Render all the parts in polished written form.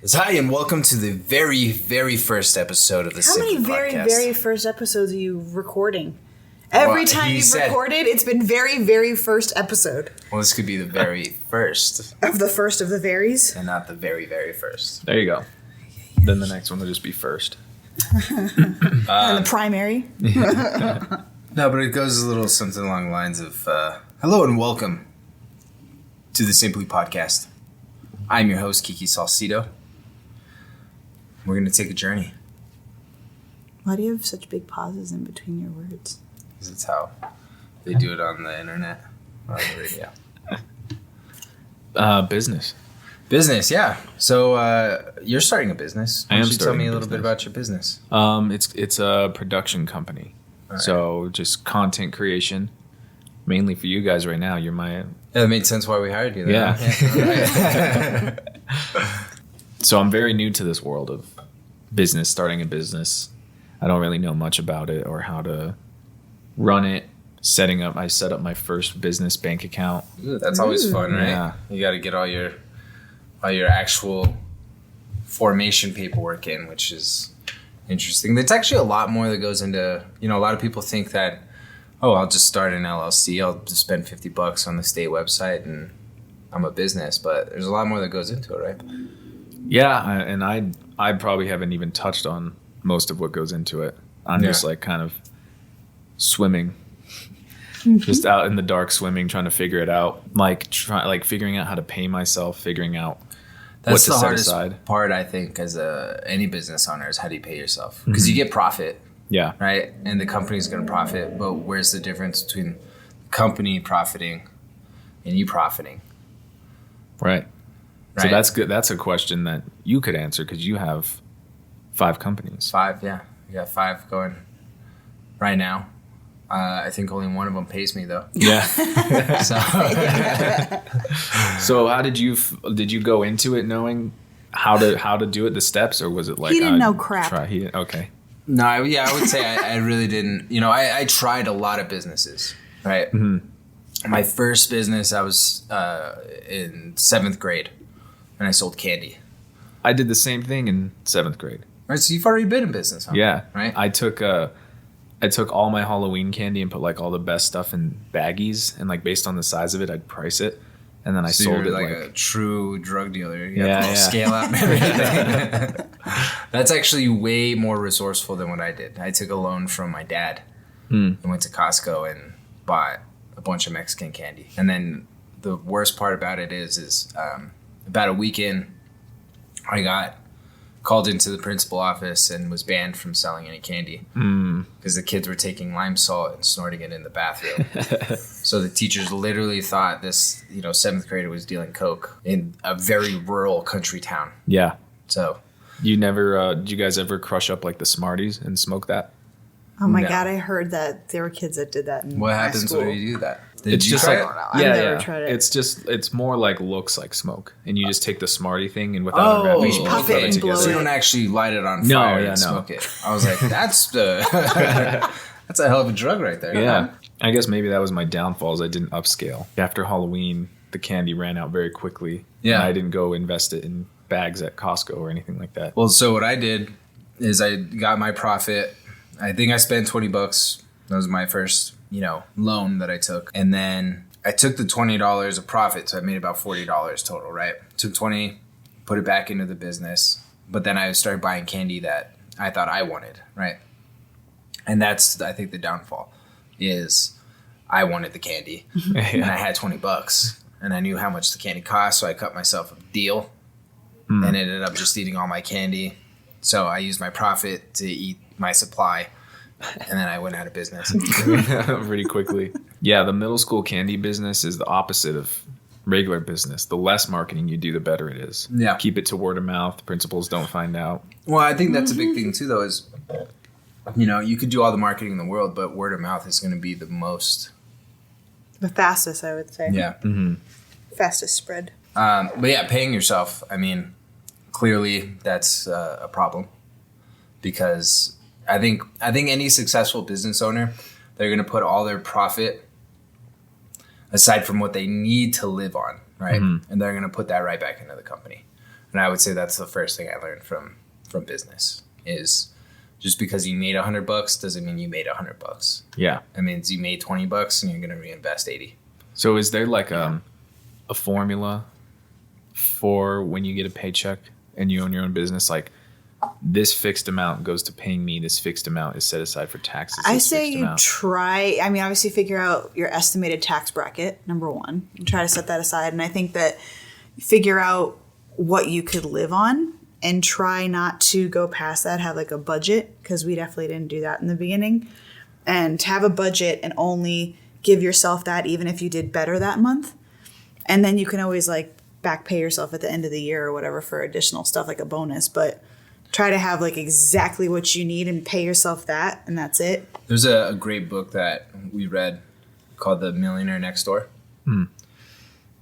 Hi, and welcome to the very, very first episode of the Simply Podcast. How many very first episodes are you recording? Every time you've recorded, it's been very, very first episode. Well, this could be the very first. Of the first of the varies? And not the very, very first. There you go. Then the next one will just be first. And the primary? No, but it goes a little something along the lines of, hello and welcome to the Simply Podcast. I'm your host, Kiki Salcido. We're going to take a journey. Why do you have such big pauses in between your words? Because it's how they do it on the internet or on the radio. Business. Business, yeah. So you're starting a business. I am Why don't you tell me a starting a little bit about your business? It's a production company. Right. So just content creation, mainly for you guys right now. You're my... Yeah, that made sense why we hired you. Though. Yeah. So I'm very new to this world of business, starting a business. I don't really know much about it or how to run it. I set up my first business bank account. Ooh, that's always fun, right? Yeah. You got to get all your actual formation paperwork in, which is interesting. There's actually a lot more that goes into, a lot of people think that, I'll just start an LLC. I'll just spend $50 on the state website and I'm a business. But there's a lot more that goes into it, right? Yeah, and I probably haven't even touched on most of what goes into it. I'm just like kind of swimming, just out in the dark swimming, trying to figure it out. Like figuring out how to pay myself, figuring out that's what to the set hardest aside. Part, I think, as any business owner is how do you pay yourself? Because you get profit. Yeah. Right? And the company's going to profit. But where's the difference between the company profiting and you profiting? Right. So that's good. That's a question that you could answer because you have 5 companies. 5, yeah. We got 5 going right now. I think only one of them pays me though. Yeah. So how did you go into it knowing how to do it, the steps, or was it like he didn't know crap? Okay. No, I would say I really didn't. I tried a lot of businesses. Right. Mm-hmm. My first business, I was in 7th grade. And I sold candy. I did the same thing in 7th grade. Right, so you've already been in business, huh? Yeah. Right? I took all my Halloween candy and put like all the best stuff in baggies, and like based on the size of it, I'd price it, and then I sold it like a true drug dealer. You have to scale out and everything. That's actually way more resourceful than what I did. I took a loan from my dad and went to Costco and bought a bunch of Mexican candy. And then the worst part about it is about a week in, I got called into the principal office and was banned from selling any candy because the kids were taking lime salt and snorting it in the bathroom. So the teachers literally thought this, 7th grader was dealing coke in a very rural country town. Yeah. So you never, did you guys ever crush up like the Smarties and smoke that? Oh my God, I heard that there were kids that did that in What happens when you do that? It's just like, I've never tried it. It's more like looks like smoke, and you just take the Smartie thing and without unwrapping it, puff it and blow So you it. don't actually light it on fire and smoke it. I was like, that's a hell of a drug right there. Yeah, huh? I guess maybe that was my downfall. Is I didn't upscale. After Halloween, the candy ran out very quickly. Yeah, and I didn't go invest it in bags at Costco or anything like that. Well, so what I did is I got my profit. I think I spent $20. That was my first, loan that I took. And then I took the $20 of profit. So I made about $40 total, right? Took 20, put it back into the business. But then I started buying candy that I thought I wanted, right? And that's, I think, the downfall is I wanted the candy and I had $20 and I knew how much the candy cost. So I cut myself a deal and ended up just eating all my candy. So I used my profit to eat my supply, and then I went out of business pretty quickly. Yeah, the middle school candy business is the opposite of regular business. The less marketing you do, the better it is. Yeah. Keep it to word of mouth. Principals don't find out. Well, I think that's a big thing too, though, is, you could do all the marketing in the world, but word of mouth is going to be the fastest, I would say. Yeah. Mm-hmm. Fastest spread. But yeah, paying yourself, clearly that's a problem. Because I think any successful business owner, they're going to put all their profit aside from what they need to live on, right? Mm-hmm. And they're going to put that right back into the company. And I would say that's the first thing I learned from business is just because you made $100 doesn't mean you made $100. Yeah. It means you made $20 and you're going to reinvest 80. So is there like a formula for when you get a paycheck and you own your own business? Like this fixed amount goes to paying me. This fixed amount is set aside for taxes. I say you try, I mean, obviously figure out your estimated tax bracket, number one, and try to set that aside. And I think that figure out what you could live on and try not to go past that, have like a budget, because we definitely didn't do that in the beginning. And have a budget and only give yourself that even if you did better that month. And then you can always like back pay yourself at the end of the year or whatever for additional stuff like a bonus. But try to have like exactly what you need and pay yourself that, and that's it. There's a great book that we read called The Millionaire Next Door.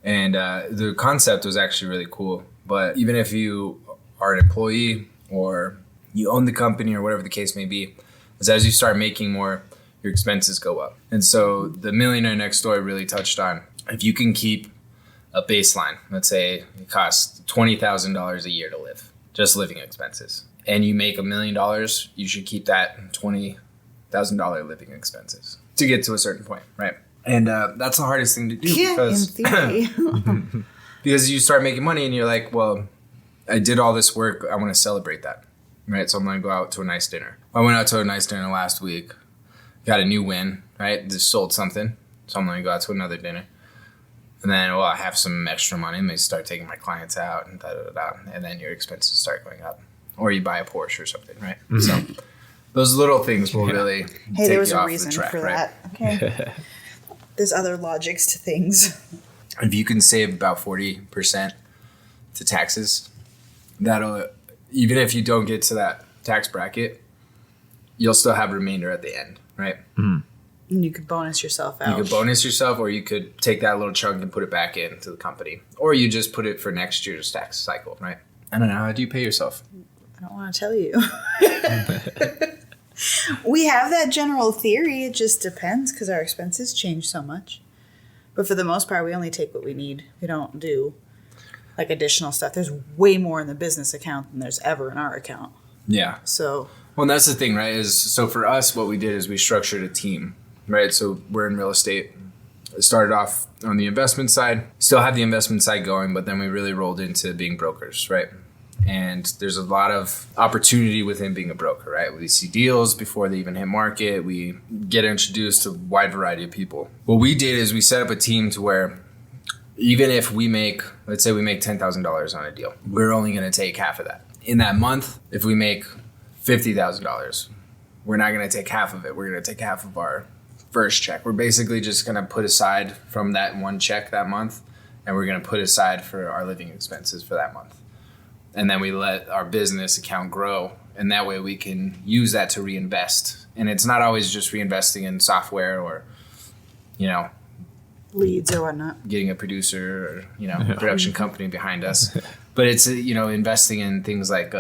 And the concept was actually really cool. But even if you are an employee or you own the company or whatever the case may be, is as you start making more, your expenses go up. And so The Millionaire Next Door really touched on if you can keep a baseline, let's say it costs $20,000 a year to live, just living expenses, and you make $1 million, you should keep that $20,000 living expenses to get to a certain point, right? And that's the hardest thing to do because, in theory. because you start making money and you're like, well, I did all this work. I want to celebrate that, right? So I'm going to go out to a nice dinner. I went out to a nice dinner last week, got a new win, right? Just sold something. So I'm going to go out to another dinner. And then, well, I have some extra money and they start taking my clients out and and then your expenses start going up. Or you buy a Porsche or something, right? So those little things will really take there was you a off reason the track, for right? that. Okay. There's other logics to things. If you can save about 40% to taxes, that'll, even if you don't get to that tax bracket, you'll still have remainder at the end, right? And you could bonus yourself out. You could bonus yourself, or you could take that little chunk and put it back into the company. Or you just put it for next year's tax cycle, right? I don't know. How do you pay yourself? I don't want to tell you. We have that general theory. It just depends because our expenses change so much. But for the most part, we only take what we need. We don't do like additional stuff. There's way more in the business account than there's ever in our account. Yeah. So. Well, and that's the thing, right? So for us, what we did is we structured a team, right? So we're in real estate. It started off on the investment side, still have the investment side going, but then we really rolled into being brokers, right? And there's a lot of opportunity within being a broker, right? We see deals before they even hit market. We get introduced to a wide variety of people. What we did is we set up a team to where even if we make, let's say we make $10,000 on a deal, we're only going to take half of that. In that month, if we make $50,000, we're not going to take half of it. We're going to take half of our first check. We're basically just going to put aside from that one check that month, and we're going to put aside for our living expenses for that month. And then we let our business account grow, and that way we can use that to reinvest. And it's not always just reinvesting in software or, leads or whatnot. Getting a producer or, a production company behind us. But it's, investing in things like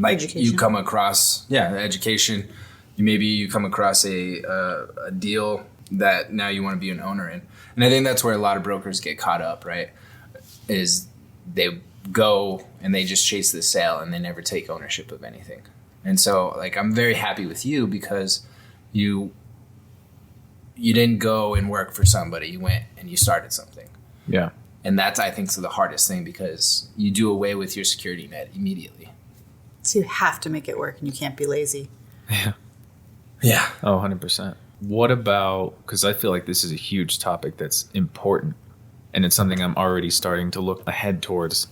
education. You come across, education. Maybe you come across a deal that now you want to be an owner in. And I think that's where a lot of brokers get caught up, right? Is they go and they just chase the sale and they never take ownership of anything. And so I'm very happy with you because you didn't go and work for somebody. You went and you started something. Yeah. And that's, I think, the hardest thing because you do away with your security net immediately. So you have to make it work and you can't be lazy. Yeah. Yeah. Oh, 100%. What about, because I feel like this is a huge topic that's important and it's something I'm already starting to look ahead towards,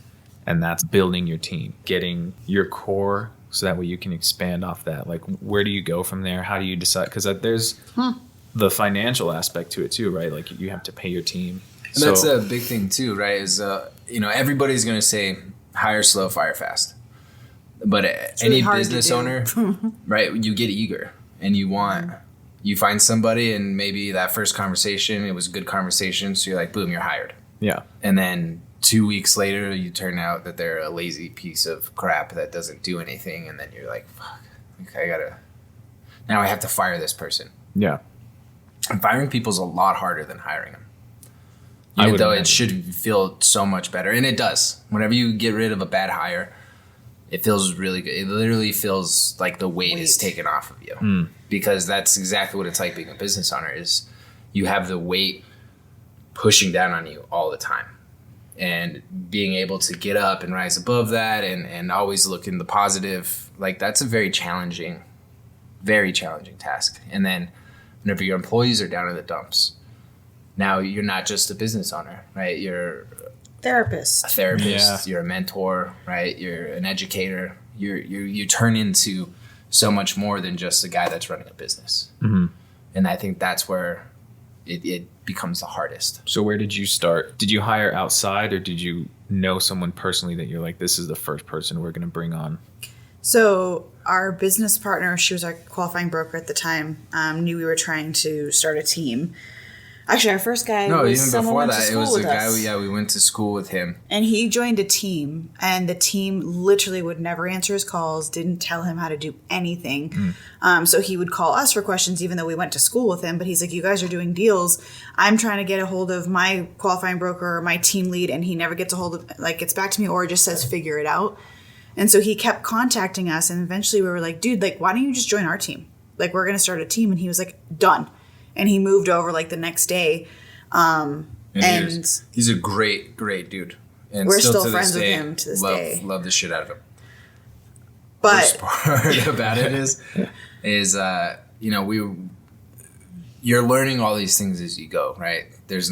and that's building your team, getting your core so that way you can expand off that. Like, where do you go from there? How do you decide? Because there's the financial aspect to it too, right? Like you have to pay your team. And that's a big thing too, right? Is, everybody's going to say hire slow, fire fast. But any business owner, right, you get eager and you find somebody and maybe that first conversation, it was a good conversation. So you're like, boom, you're hired. Yeah. And then 2 weeks later, you turn out that they're a lazy piece of crap that doesn't do anything. And then you're like, fuck, now I have to fire this person. Yeah. And firing people's a lot harder than hiring them. Even though it should feel so much better. And it does. Whenever you get rid of a bad hire, it feels really good. It literally feels like the weight is taken off of you. Because that's exactly what it's like being a business owner is you have the weight pushing down on you all the time. And being able to get up and rise above that and always look in the positive, like that's a very challenging task. And then whenever your employees are down in the dumps, now you're not just a business owner, right? You're a therapist, you're a mentor, right? You're an educator. You turn into so much more than just a guy that's running a business. Mm-hmm. And I think that's where it becomes the hardest. So where did you start? Did you hire outside or did you know someone personally that you're like, this is the first person we're going to bring on? So our business partner, she was our qualifying broker at the time, knew we were trying to start a team. Actually, our first guy was even someone before went that, to school it was with a guy. us. We went to school with him, and he joined a team, and the team literally would never answer his calls. Didn't tell him how to do anything. So he would call us for questions, even though we went to school with him. But he's like, "You guys are doing deals. I'm trying to get a hold of my qualifying broker or my team lead, and he never gets a hold of gets back to me or just says figure it out." And so he kept contacting us, and eventually we were like, "Dude, why don't you just join our team? We're gonna start a team." And he was like, "Done." And he moved over the next day. And he's a great dude. And we're still friends with him to this day. Love the shit out of him. But worst part about it is you're learning all these things as you go, right? There's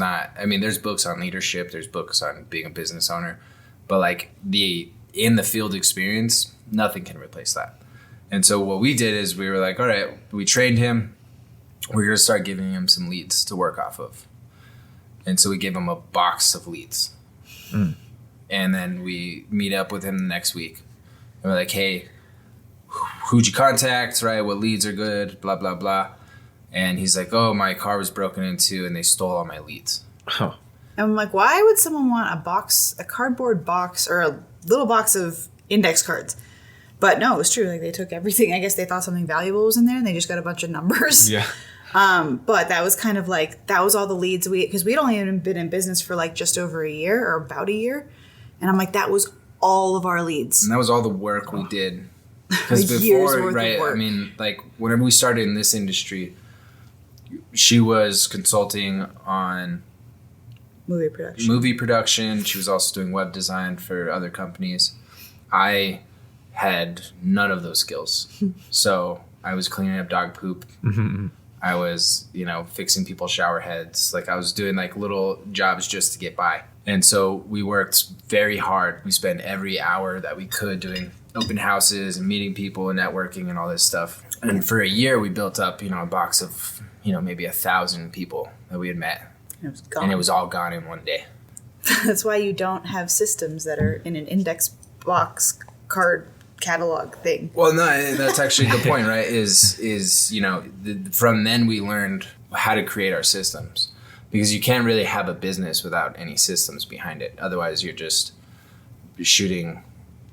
books on leadership, there's books on being a business owner, but the in the field experience, nothing can replace that. And so what we did is we were like, all right, we trained him. We're going to start giving him some leads to work off of. And so we gave him a box of leads. And then we meet up with him the next week. And we're like, hey, who'd you contact, right? What leads are good, blah, blah, blah. And he's like, oh, my car was broken into and they stole all my leads. Oh. And I'm like, why would someone want a cardboard box or a little box of index cards? But no, it was true. They took everything. I guess they thought something valuable was in there and they just got a bunch of numbers. Yeah. But that was kind of that was all the leads because we'd only even been in business for just over a year or about a year. And I'm like, that was all of our leads. And that was all the work we did. Because before, right, whenever we started in this industry, she was consulting on movie production. She was also doing web design for other companies. I had none of those skills. So I was cleaning up dog poop. Mm-hmm. I was, fixing people's shower heads. I was doing little jobs just to get by. And so we worked very hard. We spent every hour that we could doing open houses and meeting people and networking and all this stuff. And for a year, we built up, a box of, maybe 1,000 people that we had met. It was gone. And it was all gone in one day. That's why you don't have systems that are in an index box card catalog thing. Well, no, that's actually the point, right? From then we learned how to create our systems, because you can't really have a business without any systems behind it. Otherwise, you're just shooting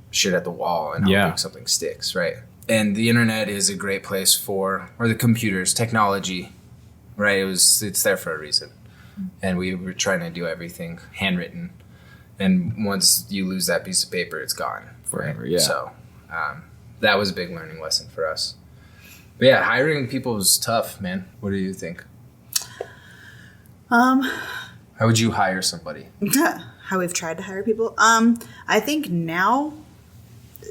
shit at the wall and hoping something sticks, right? And the internet is a great place or the computers, technology, right? It's there for a reason, and we were trying to do everything handwritten. And once you lose that piece of paper, it's gone forever. Right? Yeah. So. That was a big learning lesson for us. But yeah, hiring people was tough, man. What do you think? How would you hire somebody? How we've tried to hire people? I think now,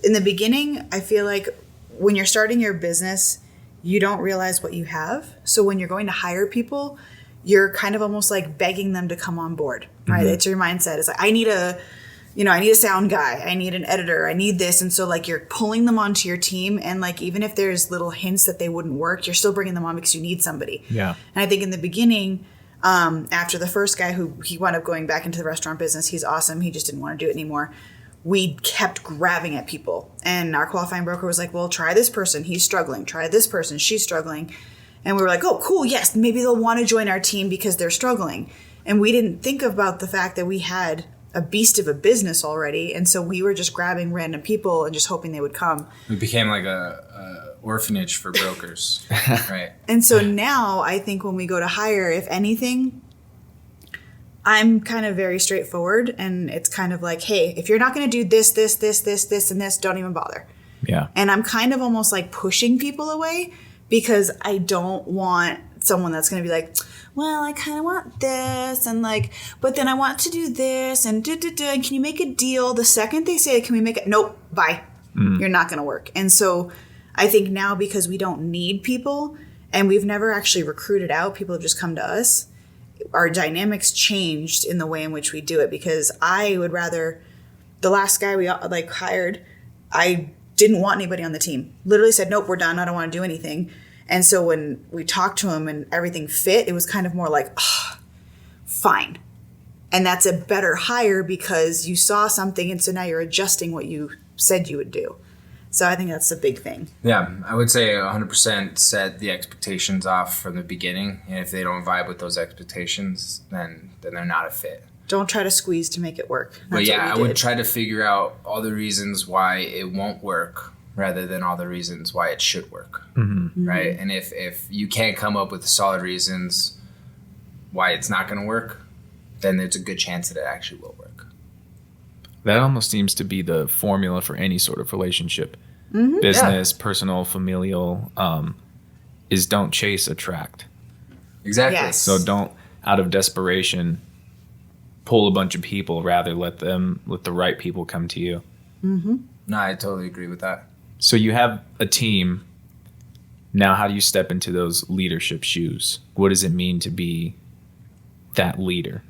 in the beginning, I feel like when you're starting your business, you don't realize what you have. So when you're going to hire people, you're kind of almost begging them to come on board, right? Mm-hmm. It's your mindset. It's I need a sound guy. I need an editor. I need this. And so you're pulling them onto your team. And even if there's little hints that they wouldn't work, you're still bringing them on because you need somebody. Yeah. And I think in the beginning, after the first guy he wound up going back into the restaurant business, he's awesome. He just didn't want to do it anymore. We kept grabbing at people. And our qualifying broker was like, well, try this person. He's struggling. Try this person. She's struggling. And we were like, oh, cool. Yes. Maybe they'll want to join our team because they're struggling. And we didn't think about the fact that we had a beast of a business already, and so we were just grabbing random people and just hoping they would come. We became a orphanage for brokers, right? And so now I think when we go to hire, if anything, I'm kind of very straightforward, and it's kind of like, hey, if you're not going to do this, and this, don't even bother. Yeah. And I'm kind of almost like pushing people away because I don't want someone that's going to be like, well, I kind of want this, and like, but then I want to do this, and and can you make a deal? The second they say, can we make it? Nope, bye. You're not going to work. And so I think now, because we don't need people and we've never actually recruited out, people have just come to us, our dynamics changed in the way in which we do it, because I would rather, the last guy we like hired, I didn't want anybody on the team. Literally said, nope, we're done. I don't want to do anything. And so when we talked to him and everything fit, it was kind of more like, oh, fine. And that's a better hire because you saw something, and so now you're adjusting what you said you would do. So I think that's a big thing. Yeah, I would say 100% set the expectations off from the beginning. And if they don't vibe with those expectations, then they're not a fit. Don't try to squeeze to make it work. That's but yeah, what I we would did. try to figure out all the reasons why it won't work rather than all the reasons why it should work. Right? And if you can't come up with solid reasons why it's not going to work, then there's a good chance that it actually will work. That almost seems to be the formula for any sort of relationship. Business, personal, familial, is don't chase, attract. Exactly. Yes. So don't, out of desperation, pull a bunch of people. Rather let the right people come to you. No, I totally agree with that. So you have a team. Now, how do you step into those leadership shoes? What does it mean to be that leader?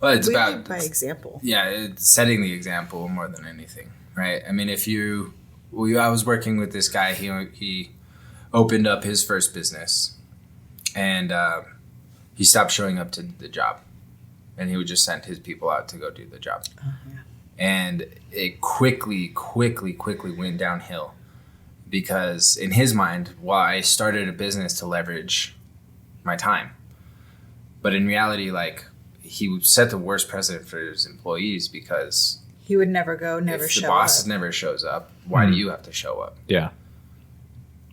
Well, it's We about lead by example. Yeah, it's setting the example more than anything, right? I mean, I was working with this guy. He opened up his first business, and he stopped showing up to the job, and he would just send his people out to go do the job. And it quickly went downhill because in his mind, well, I started a business to leverage my time, but in reality, like, he set the worst precedent for his employees because He would never go, never if show the boss up. never shows up, why do you have to show up? Yeah.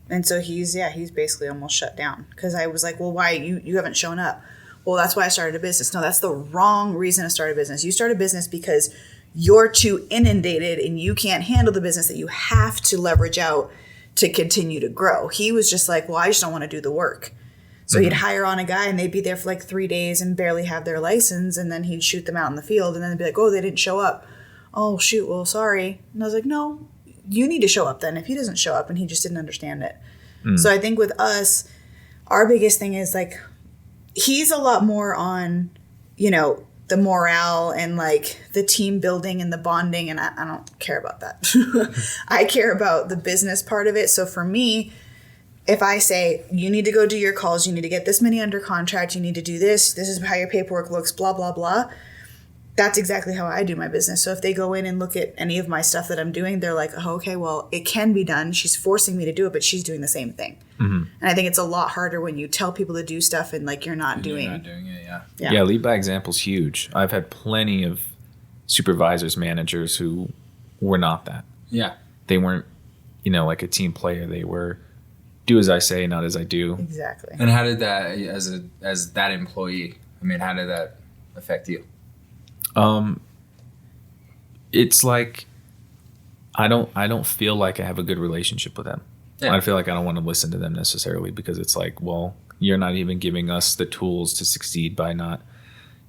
And so he's basically almost shut down because I was like, well, why you haven't shown up? Well, that's why I started a business. No, that's the wrong reason to start a business. You start a business because you're too inundated and you can't handle the business that you have to leverage out to continue to grow. He was just like, well, I just don't want to do the work. So he'd hire on a guy and they'd be there for like 3 days and barely have their license. And then he'd shoot them out in the field and then they'd be like, oh, they didn't show up. Oh, shoot. Well, sorry. And I was like, no, you need to show up then if he doesn't show up, and he just didn't understand it. So I think with us, our biggest thing is like, he's a lot more on, the morale and like the team building and the bonding. And I don't care about that. I care about the business part of it. So for me, if I say, you need to go do your calls, you need to get this many under contract, you need to do this is how your paperwork looks, blah, blah, blah. That's exactly how I do my business. So if they go in and look at any of my stuff that I'm doing, they're like, oh, okay, well, it can be done. She's forcing me to do it, but she's doing the same thing. And I think it's a lot harder when you tell people to do stuff and like you're not doing You're not doing it, yeah. Yeah, lead by example is huge. I've had plenty of supervisors, managers who were not that. Yeah. They weren't, like a team player. They were do as I say, not as I do. Exactly. And how did that, as that employee, I mean, how did that affect you? It's like I don't feel like I have a good relationship with them. Yeah. I feel like I don't want to listen to them necessarily because it's like, well, you're not even giving us the tools to succeed by not,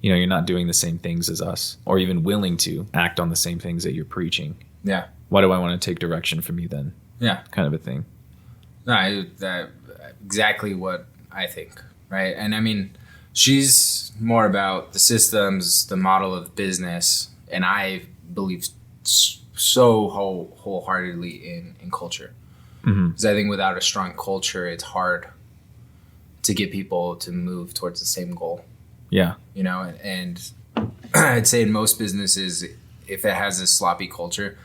you're not doing the same things as us or even willing to act on the same things that you're preaching. Yeah. Why do I want to take direction from you then? Yeah. Kind of a thing. No, exactly what I think, right? And I mean, she's more about the systems, the model of business, and I believe so wholeheartedly in culture. Because I think without a strong culture, it's hard to get people to move towards the same goal. Yeah. And I'd say in most businesses, if it has a sloppy culture,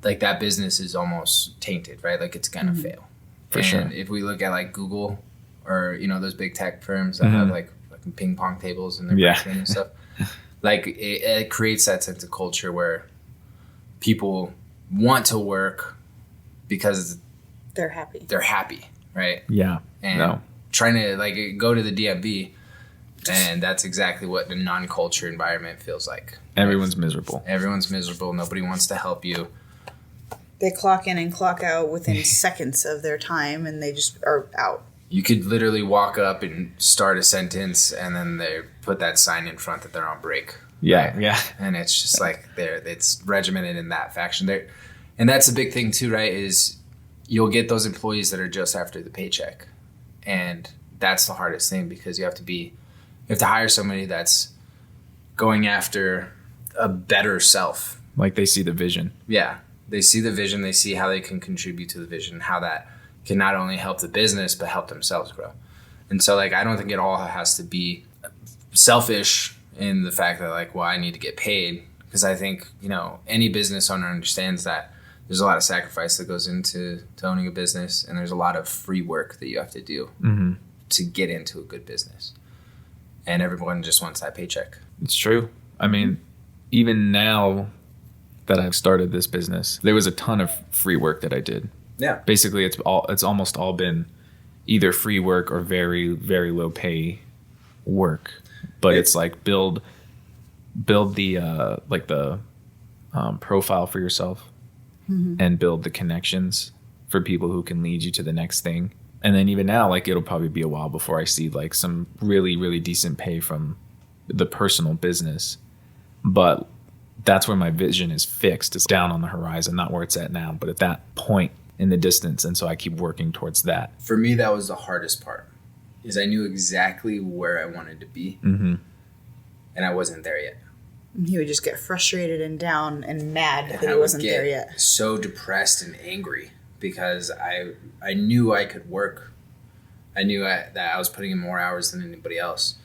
like that business is almost tainted, right? Like it's gonna fail. For sure. If we look at like Google or those big tech firms that have like ping pong tables in their basement and stuff, like it creates that sense of culture where people want to work because They're happy. they're happy, right? Yeah. And trying to like go to the DMV And that's exactly what the non-culture environment feels like. Everyone's miserable. Everyone's miserable. Nobody wants to help you. They clock in and clock out within seconds of their time, and they just are out. You could literally walk up and start a sentence, and then they put that sign in front that they're on break. Yeah, right? yeah. And it's just like it's regimented in that faction there. And that's a big thing too, right? Is you'll get those employees that are just after the paycheck. And that's the hardest thing, because you have to hire somebody that's going after a better self. Like they see the vision. Yeah. They see the vision. They see how they can contribute to the vision, how that can not only help the business, but help themselves grow. And so like, I don't think it all has to be selfish in the fact that like, well, I need to get paid. Because I think, any business owner understands that there's a lot of sacrifice that goes into owning a business, and there's a lot of free work that you have to do to get into a good business. And everyone just wants that paycheck. It's true. I mean, even now that I've started this business, there was a ton of free work that I did. Yeah. Basically, it's almost all been either free work or very, very low pay work. But it's like build the profile for yourself, and build the connections for people who can lead you to the next thing. And then even now, like, it'll probably be a while before I see like some really, really decent pay from the personal business. But that's where my vision is fixed. It's down on the horizon, not where it's at now, but at that point in the distance. And so I keep working towards that. For me, that was the hardest part, is I knew exactly where I wanted to be, and I wasn't there yet. He would just get frustrated and down and mad that I he wasn't would there get yet. so depressed and angry, because I knew I could work. I knew that I was putting in more hours than anybody else,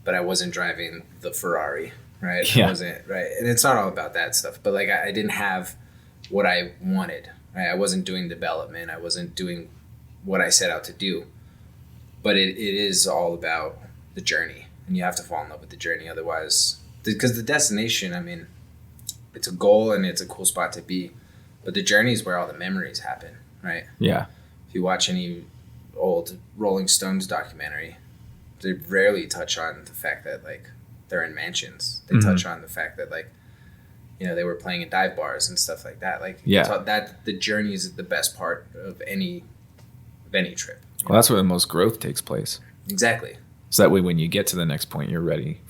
but I wasn't driving the Ferrari, right? Yeah. I wasn't, right? And it's not all about that stuff, but like I didn't have what I wanted, right? I wasn't doing development. I wasn't doing what I set out to do. But it is all about the journey, and you have to fall in love with the journey. Otherwise, because the destination, I mean, it's a goal and it's a cool spot to be, but the journey is where all the memories happen, right? Yeah. If you watch any old Rolling Stones documentary, they rarely touch on the fact that like they're in mansions. They touch on the fact that like, they were playing in dive bars and stuff like that. Like, that the journey is the best part of any trip. Well, that's where the most growth takes place. Exactly. So that way, when you get to the next point, you're ready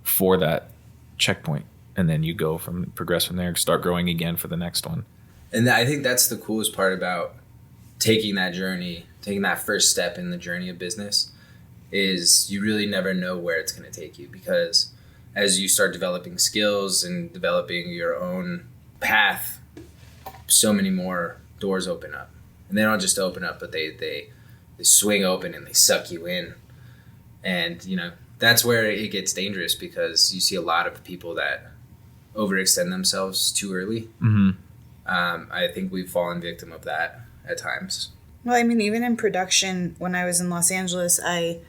for that checkpoint, and then you progress from there, start growing again for the next one. And I think that's the coolest part about taking that journey, taking that first step in the journey of business, is you really never know where it's going to take you, because as you start developing skills and developing your own path, so many more doors open up. And they don't just open up, but they swing open and they suck you in. And, that's where it gets dangerous, because you see a lot of people that overextend themselves too early. I think we've fallen victim of that at times. Well, I mean, even in production, when I was in Los Angeles, I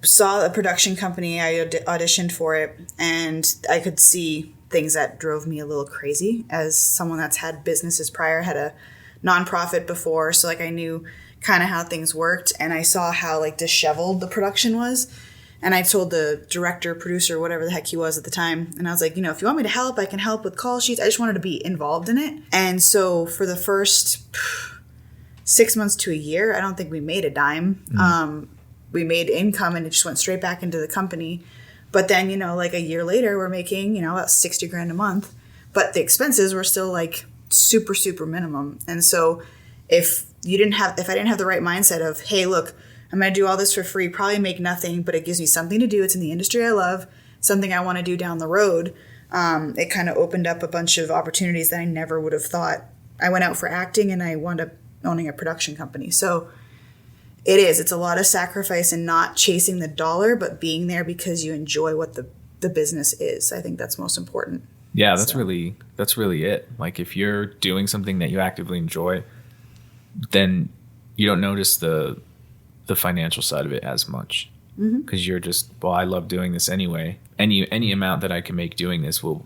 saw a production company, I auditioned for it, and I could see things that drove me a little crazy as someone that's had businesses prior, had a nonprofit before. So like I knew kind of how things worked, and I saw how like disheveled the production was. And I told the director, producer, whatever the heck he was at the time, and I was like, if you want me to help, I can help with call sheets. I just wanted to be involved in it. And so for the first 6 months to a year, I don't think we made a dime. We made income, and it just went straight back into the company. But then, like a year later, we're making, about $60,000 a month, but the expenses were still like super, super minimum. And so if I didn't have the right mindset of, hey, look, I'm going to do all this for free, probably make nothing, but it gives me something to do. It's in the industry I love, something I want to do down the road. It kind of opened up a bunch of opportunities that I never would have thought. I went out for acting, and I wound up owning a production company. So it's a lot of sacrifice and not chasing the dollar, but being there because you enjoy what the business is. I think that's most important. Yeah, that's really it. Like if you're doing something that you actively enjoy, then you don't notice the financial side of it as much, because you're just, I love doing this anyway. Any amount that I can make doing this will,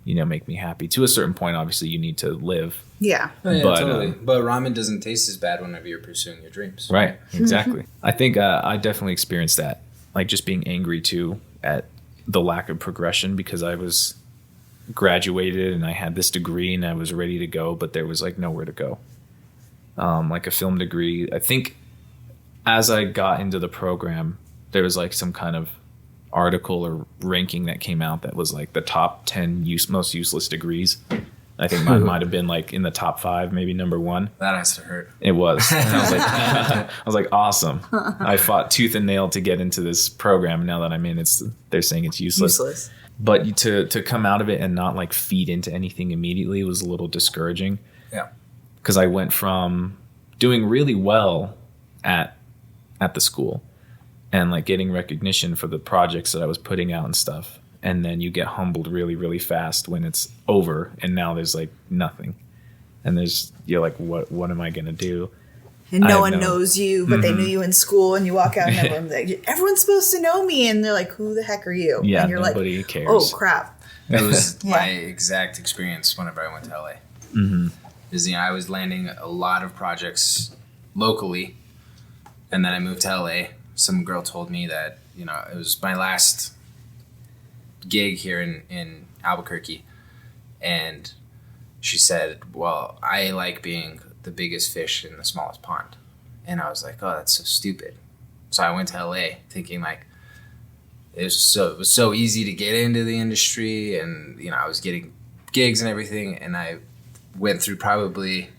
make me happy. To a certain point, obviously, you need to live. Yeah. Oh, yeah, totally. But ramen doesn't taste as bad whenever you're pursuing your dreams. Right. Exactly. I think I definitely experienced that like just being angry too at the lack of progression, because I was graduated and I had this degree and I was ready to go, but there was like nowhere to go. Like a film degree. I think as I got into the program, there was like some kind of article or ranking that came out that was like the top 10 most useless degrees. I think mine might have been like in the top 5, maybe number 1. That has to hurt. It was. And I was like, awesome. I fought tooth and nail to get into this program. Now that I'm in, they're saying it's useless. But to come out of it and not like feed into anything immediately was a little discouraging. Yeah. Because I went from doing really well at the school and like getting recognition for the projects that I was putting out and stuff. And then you get humbled really, really fast when it's over, and now there's like nothing. And you're like, what am I gonna do? And no one knows you, but they knew you in school, and you walk out and everyone's like, everyone's supposed to know me, and they're like, who the heck are you? Yeah, and you're nobody like, cares. oh crap. That was my exact experience whenever I went to LA. Mm-hmm. Is I was landing a lot of projects locally, and then I moved to LA. Some girl told me that it was my last gig here in Albuquerque, and she said, well, I like being the biggest fish in the smallest pond. And I was like, oh, that's so stupid. So I went to LA thinking like it was so easy to get into the industry, and I was getting gigs and everything, and I went through probably,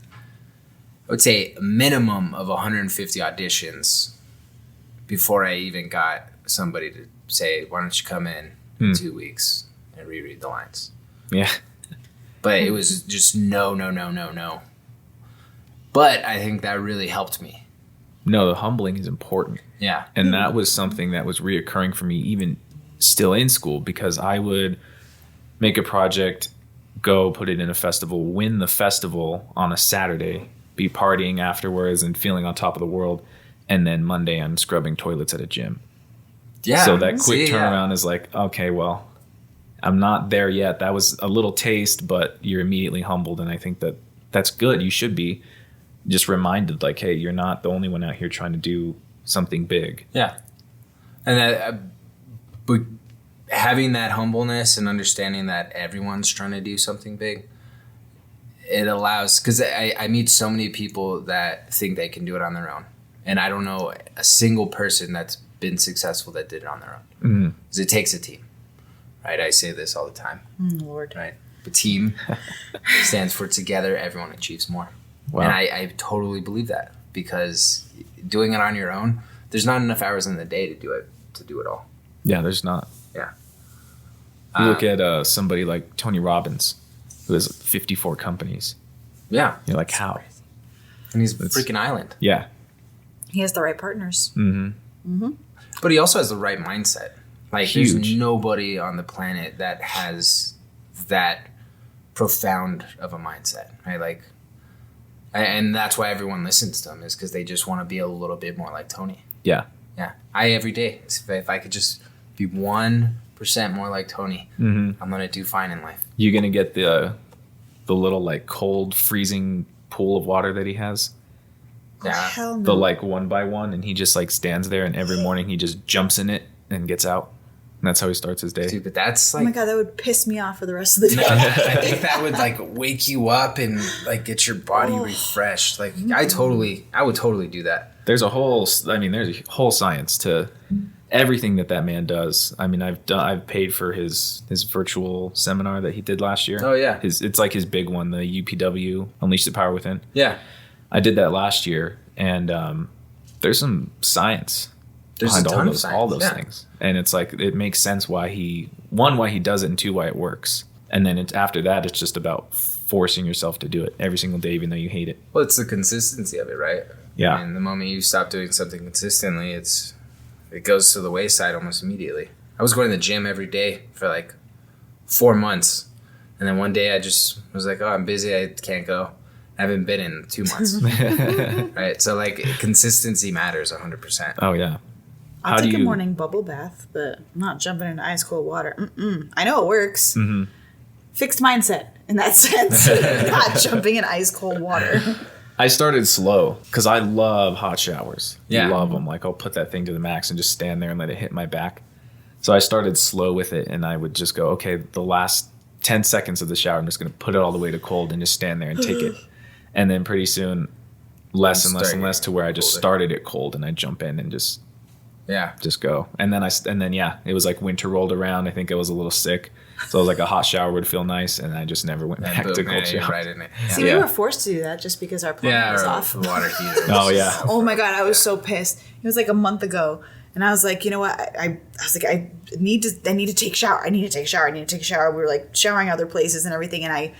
I would say, a minimum of 150 auditions before I even got somebody to say, why don't you come in 2 weeks and reread the lines. Yeah. But it was just no. But I think that really helped me. No, the humbling is important. Yeah. And that was something that was reoccurring for me even still in school, because I would make a project, go put it in a festival, win the festival on a Saturday, be partying afterwards and feeling on top of the world. And then Monday I'm scrubbing toilets at a gym. Yeah. So that quick turnaround is like, okay, well, I'm not there yet. That was a little taste, but you're immediately humbled. And I think that's good. You should be just reminded like, hey, you're not the only one out here trying to do something big. Yeah. And but having that humbleness and understanding that everyone's trying to do something big, it allows, because I meet so many people that think they can do it on their own. And I don't know a single person that's been successful that did it on their own. Because it takes a team, right? I say this all the time. Lord. Right? The team stands for together, everyone achieves more. Wow. And I totally believe that, because doing it on your own, there's not enough hours in the day to do it all. Yeah, there's not. Yeah. You look at somebody like Tony Robbins, who has 54 companies. Yeah. You're like, how? And he's a freaking island. Yeah. He has the right partners. But he also has the right mindset. Like, Huge. There's nobody on the planet that has that profound of a mindset, right? Like, and that's why everyone listens to him, is because they just want to be a little bit more like Tony. Yeah. Yeah. Every day, if I could just be 1% more like Tony, I'm going to do fine in life. You're going to get the little like cold freezing pool of water that he has. Yeah. Hell no. The like 1 by 1, and he just like stands there, and every morning he just jumps in it and gets out. And that's how he starts his day. Dude, but that's like... Oh my God, that would piss me off for the rest of the day. I think that would like wake you up and like get your body refreshed. Like I would totally do that. There's a whole science to everything that man does. I mean, I've paid for his virtual seminar that he did last year. Oh yeah. It's like his big one, the UPW, Unleash the Power Within. Yeah. I did that last year, and there's some science behind all those things. And it's like, it makes sense why he does it, and 2, why it works. And then after that, it's just about forcing yourself to do it every single day, even though you hate it. Well, it's the consistency of it, right? Yeah. And the moment you stop doing something consistently, it goes to the wayside almost immediately. I was going to the gym every day for like 4 months. And then one day I just was like, oh, I'm busy. I can't go. I haven't been in 2 months. Right? So like consistency matters 100%. Oh, yeah. I'll take a morning bubble bath, but I'm not jumping into ice cold water. I know it works. Fixed mindset in that sense. Not jumping in ice cold water. I started slow because I love hot showers. Yeah. Love them. Like I'll put that thing to the max and just stand there and let it hit my back. So I started slow with it, and I would just go, okay, the last 10 seconds of the shower, I'm just going to put it all the way to cold and just stand there and take it. And then pretty soon, less and less and less to where I just started it cold, and I jump in and just go. And then it was like winter rolled around. I think I was a little sick. So I was like, a hot shower would feel nice, and I just never went back to cold shower. Right in it. Yeah. See, we were forced to do that just because our plumbing was off. The water heater. Oh, yeah. Oh my God, I was so pissed. It was like a month ago. And I was like, you know what? I was like, I need to take a shower. I need to take a shower. We were like showering other places and everything. And I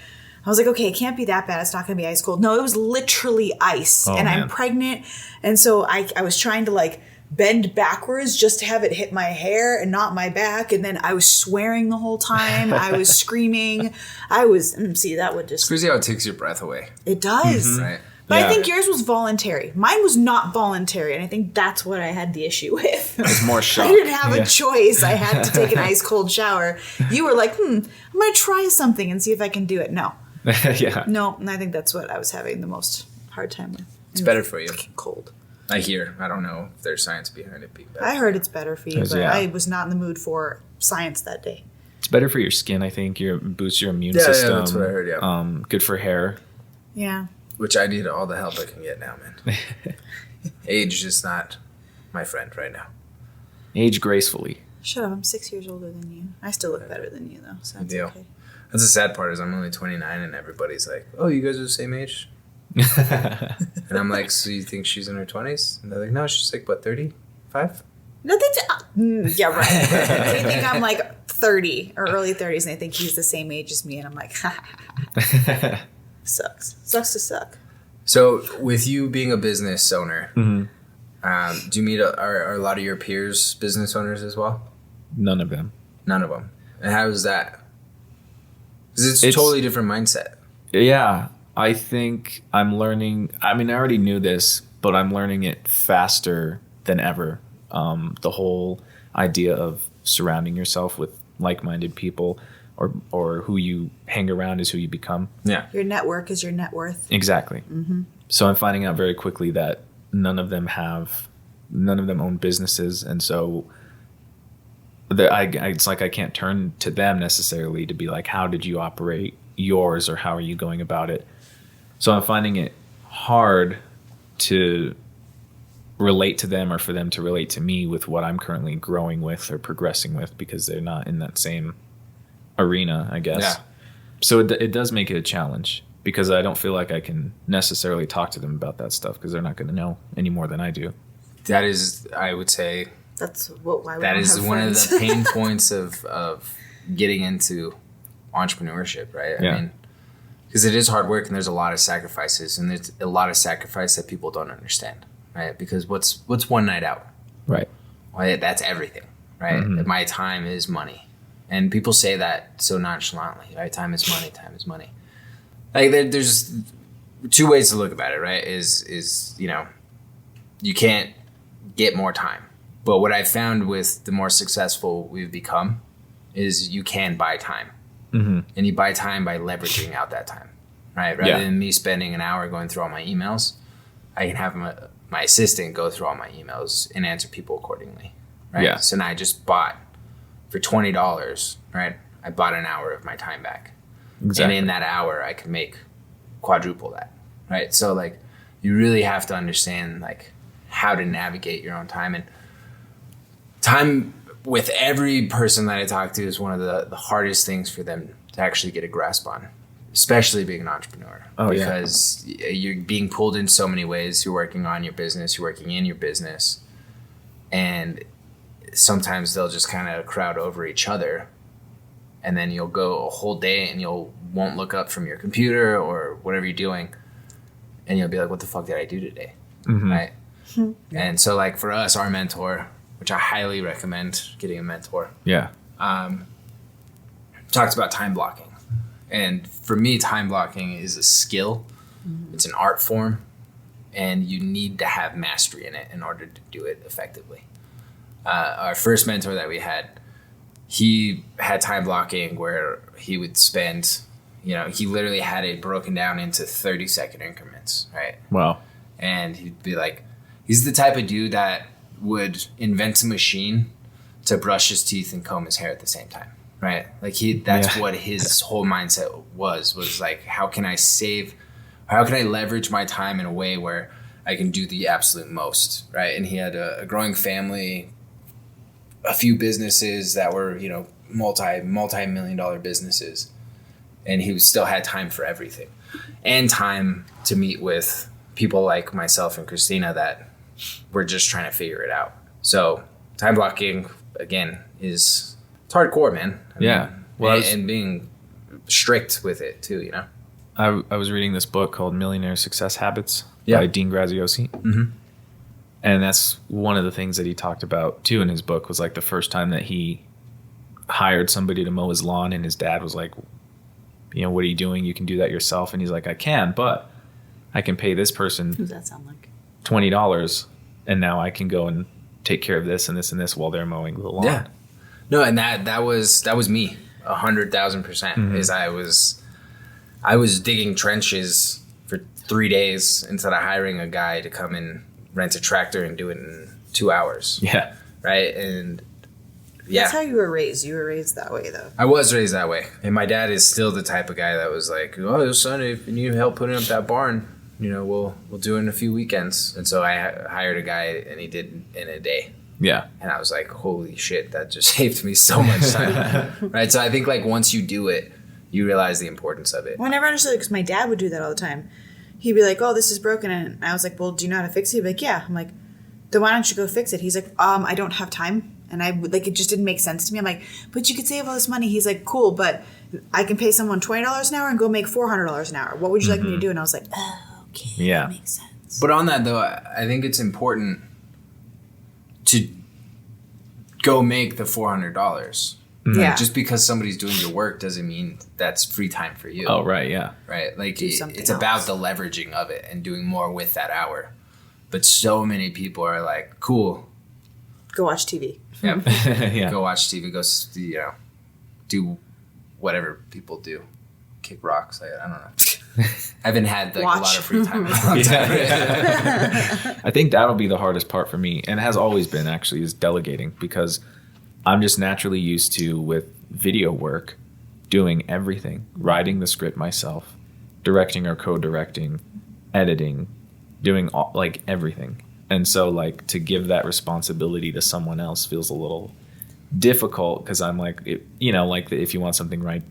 was like, okay, it can't be that bad. It's not going to be ice cold. No, it was literally ice. And man. I'm pregnant. And so I was trying to like bend backwards just to have it hit my hair and not my back. And then I was swearing the whole time. I was screaming. That would just... It's crazy how it takes your breath away. It does. Mm-hmm. Right. But I think yours was voluntary. Mine was not voluntary, and I think that's what I had the issue with. It's more shock. I didn't have a choice. I had to take an ice cold shower. You were like, I'm going to try something and see if I can do it. No. Yeah. No, and I think that's what I was having the most hard time with. It's better for you. Cold. I hear. I don't know if there's science behind it being better. I heard it's better for you, but I was not in the mood for science that day. It's better for your skin, I think. Boosts your immune system. Yeah, that's what I heard, yeah. Good for hair. Yeah. Which I need all the help I can get now, man. Age is not my friend right now. Age gracefully. Shut up. I'm 6 years older than you. I still look better than you, though. So that's okay. That's the sad part is I'm only 29 and everybody's like, oh, you guys are the same age? And I'm like, so you think she's in her 20s? And they're like, no, she's like, what, 35? No, yeah, right. They think I'm like 30 or early 30s, and they think he's the same age as me. And I'm like, sucks to suck. So with you being a business owner, do you meet are a lot of your peers business owners as well? None of them. And how is that? Because it's a totally different mindset. Yeah, I think I'm learning. I mean, I already knew this, but I'm learning it faster than ever. The whole idea of surrounding yourself with like-minded people, or who you hang around is who you become. Yeah. Your network is your net worth. Exactly. Mm-hmm. So I'm finding out very quickly that none of them own businesses. And so it's like I can't turn to them necessarily to be like, how did you operate yours, or how are you going about it? So I'm finding it hard to relate to them, or for them to relate to me with what I'm currently growing with or progressing with, because they're not in that same arena, I guess. Yeah. So it does make it a challenge, because I don't feel like I can necessarily talk to them about that stuff, because they're not going to know any more than I do. That is, I would say, why that is one of the pain points of getting into entrepreneurship, right? I mean, because it is hard work, and there's a lot of sacrifices, and there's a lot of sacrifice that people don't understand, right? Because what's one night out? Right. Well, that's everything, right? Mm-hmm. My time is money. And people say that so nonchalantly, right? Time is money. Like there's two ways to look about it, right? Is you can't get more time. But what I found with the more successful we've become is you can buy time. Mm-hmm. And you buy time by leveraging out that time, right? Rather than me spending an hour going through all my emails, I can have my assistant go through all my emails and answer people accordingly, right? Yeah. So now I just bought for $20, right? I bought an hour of my time back. Exactly. And in that hour, I could make quadruple that, right? So like, you really have to understand like how to navigate your own time. And time with every person that I talk to is one of the hardest things for them to actually get a grasp on, especially being an entrepreneur. Because you're being pulled in so many ways. You're working on your business, you're working in your business, and sometimes they'll just kind of crowd over each other, and then you'll go a whole day and won't look up from your computer or whatever you're doing, and you'll be like, what the fuck did I do today? Mm-hmm. Right? Mm-hmm. And so like for us, our mentor, which I highly recommend getting a mentor, talks about time blocking. And for me, time blocking is a skill. Mm-hmm. It's an art form, and you need to have mastery in it in order to do it effectively. Our first mentor that we had, he had time blocking where he would spend, You know, he literally had it broken down into 30-second increments, right? Wow. And he'd be like, he's the type of dude that would invent a machine to brush his teeth and comb his hair at the same time, right? Like that's what his whole mindset was like, how can I leverage my time in a way where I can do the absolute most, right? And he had a growing family, a few businesses that were, you know, multi-million-dollar businesses. And he still had time for everything and time to meet with people like myself and Kristina that were just trying to figure it out. So time blocking, again, it's hardcore, man. And being strict with it too, you know? I was reading this book called Millionaire Success Habits by Dean Graziosi. Mm-hmm. And that's one of the things that he talked about too in his book was like the first time that he hired somebody to mow his lawn, and his dad was like, you know, what are you doing? You can do that yourself. And he's like, I can, but I can pay this person Who does that sound like? $20, and now I can go and take care of this and this and this while they're mowing the lawn. Yeah. No, and that was me 100,000%. Mm-hmm. Is I was digging trenches for 3 days instead of hiring a guy to come and rent a tractor and do it in 2 hours. Yeah. Right. And yeah. That's how you were raised. You were raised that way, though. I was raised that way. And my dad is still the type of guy that was like, oh, son, if you need help putting up that barn, you know, we'll do it in a few weekends. And so I hired a guy, and he did it in a day. Yeah. And I was like, holy shit, that just saved me so much time. Right. So I think like once you do it, you realize the importance of it. Well, I never understood it because my dad would do that all the time. He'd be like, oh, this is broken. And I was like, well, do you know how to fix it? He'd be like, yeah. I'm like, then why don't you go fix it? He's like, I don't have time. And I would, like, it just didn't make sense to me. I'm like, but you could save all this money. He's like, cool, but I can pay someone $20 an hour and go make $400 an hour. What would you like me to do? And I was like, oh, okay, Yeah. that makes sense. But on that, though, I think it's important to go make the $400. Yeah. Like, just because somebody's doing your work doesn't mean that's free time for you. Oh, right. Yeah. Right? Like, Do something it's about else. the leveraging of it and doing more with that hour. But so many people are like, cool. Go watch TV. Yep. Yeah. Go watch TV. Go, you know, do whatever people do. Kick rocks. I don't know. I haven't had like, a lot of free time in a long time. I think that'll be the hardest part for me, and it has always been actually, is delegating, because I'm just naturally used to, with video work, doing everything, writing the script myself, directing or co-directing, editing, doing all, like everything. And so like to give that responsibility to someone else feels a little difficult, because I'm like, you know, like if you want something right,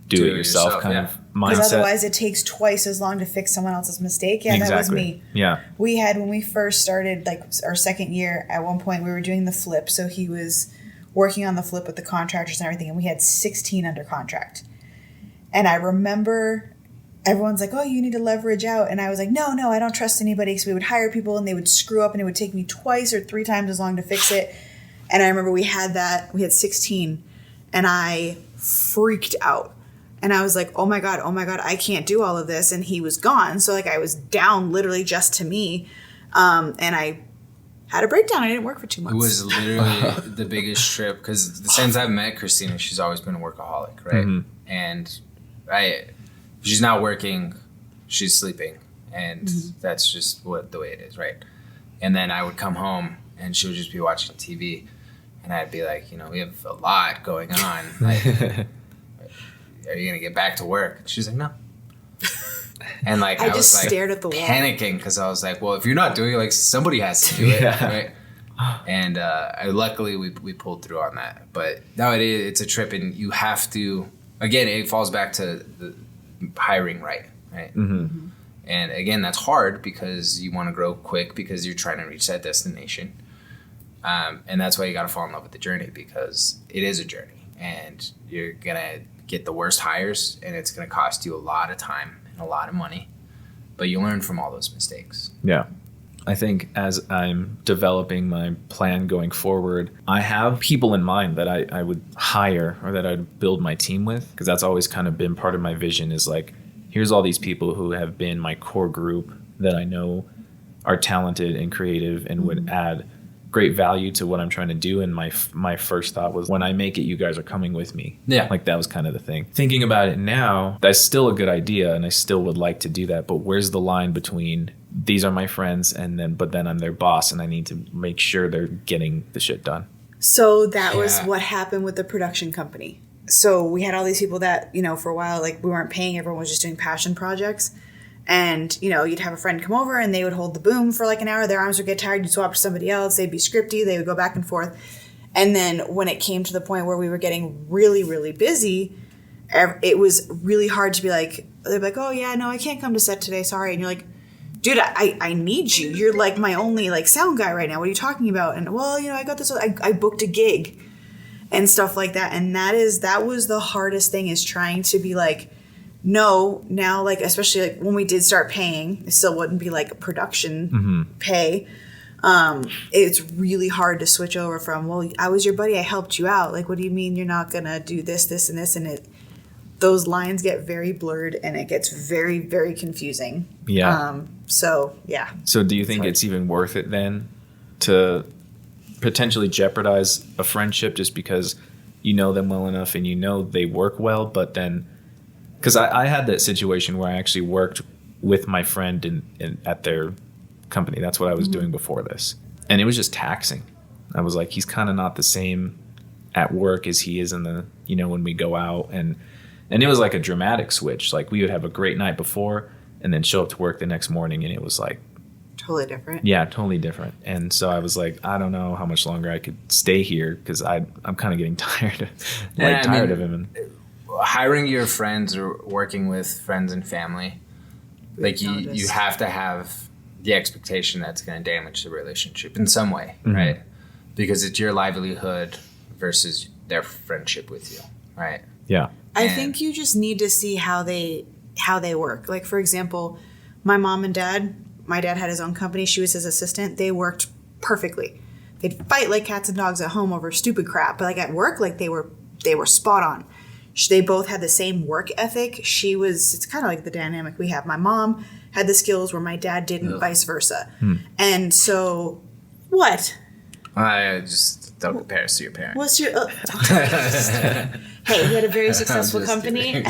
do it yourself kind of mindset. Because otherwise it takes twice as long to fix someone else's mistake. Yeah, Exactly. that was me. Yeah. We had, when we first started, like our second year, at one point we were doing the flip. So he was working on the flip with the contractors and everything, and we had 16 under contract. And I remember everyone's like, oh, you need to leverage out. And I was like, no, I don't trust anybody. So we would hire people and they would screw up and it would take me twice or 3 times as long to fix it. And I remember we had 16 and I freaked out. And I was like, oh my God, I can't do all of this. And he was gone. So like I was down literally just to me. And I had a breakdown. I didn't work for 2 months. It was literally the biggest trip, because since I've met Kristina, she's always been a workaholic, right? Mm-hmm. And she's not working, she's sleeping, and that's just the way it is, right? And then I would come home and she would just be watching TV, and I'd be like, you know, we have a lot going on. Like, are you gonna get back to work? And she's like, no. And like I was just like stared at the wall. panicking, because I was like, well, if you're not doing it, like somebody has to do it, right? And luckily we pulled through on that. But no, it's a trip, and you have to. Again, it falls back to the hiring right? Mm-hmm. And again, that's hard because you want to grow quick, because you're trying to reach that destination. And that's why you got to fall in love with the journey, because it is a journey, and you're gonna get the worst hires, and it's gonna cost you a lot of time and a lot of money, but you learn from all those mistakes. Yeah. I think as I'm developing my plan going forward, I have people in mind that I would hire, or that I'd build my team with, because that's always kind of been part of my vision, is like, here's all these people who have been my core group that I know are talented and creative and would add great value to what I'm trying to do. And my first thought was, when I make it, you guys are coming with me. Yeah. Like that was kind of the thing. Thinking about it now, that's still a good idea. And I still would like to do that. But where's the line between these are my friends but then I'm their boss and I need to make sure they're getting the shit done? So that was what happened with the production company. So we had all these people that, for a while, like we weren't paying, everyone was just doing passion projects. And, you'd have a friend come over and they would hold the boom for like an hour. Their arms would get tired. You'd swap to somebody else. They'd be scripty. They would go back and forth. And then when it came to the point where we were getting really, really busy, it was really hard to be like, they'd be like, oh yeah, no, I can't come to set today. Sorry. And you're like, dude, I need you. You're like my only like sound guy right now. What are you talking about? And well, I got this, I booked a gig and stuff like that. And that was the hardest thing, is trying to be like, no, now, like, especially like when we did start paying, it still wouldn't be like production pay. It's really hard to switch over from, well, I was your buddy, I helped you out. Like, what do you mean you're not going to do this, this, and this? And those lines get very blurred and it gets very, very confusing. Yeah. So, yeah. So do you think it's even worth it then to potentially jeopardize a friendship just because you know them well enough and they work well, but then... Because I had that situation where I actually worked with my friend at their company. That's what I was doing before this. And it was just taxing. I was like, he's kind of not the same at work as he is in the, when we go out. And it was like a dramatic switch. Like we would have a great night before and then show up to work the next morning and it was like... Totally different. Yeah, totally different. And so I was like, I don't know how much longer I could stay here because I'm kind of getting tired of him. Hiring your friends or working with friends and family, like you have to have the expectation that's going to damage the relationship in some way, right? Because it's your livelihood versus their friendship with you, right? Yeah. I think you just need to see how they work. Like, for example, my mom and dad, my dad had his own company. She was his assistant. They worked perfectly. They'd fight like cats and dogs at home over stupid crap, but like at work, like they were spot on. They both had the same work ethic. It's kind of like the dynamic we have. My mom had the skills where my dad didn't, vice versa. And so, what? I just don't compare us to your parents. What's your... Hey, he had a very successful company.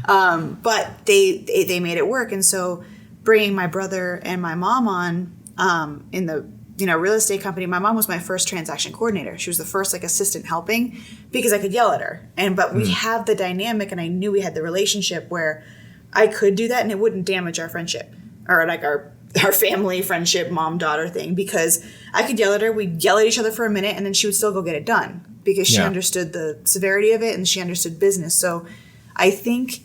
But they made it work. And so bringing my brother and my mom on in the real estate company, my mom was my first transaction coordinator. She was the first like assistant helping because I could yell at her. But we have the dynamic, and I knew we had the relationship where I could do that and it wouldn't damage our friendship or like our family friendship, mom-daughter thing, because I could yell at her. We'd yell at each other for a minute and then she would still go get it done because she understood the severity of it and she understood business. So I think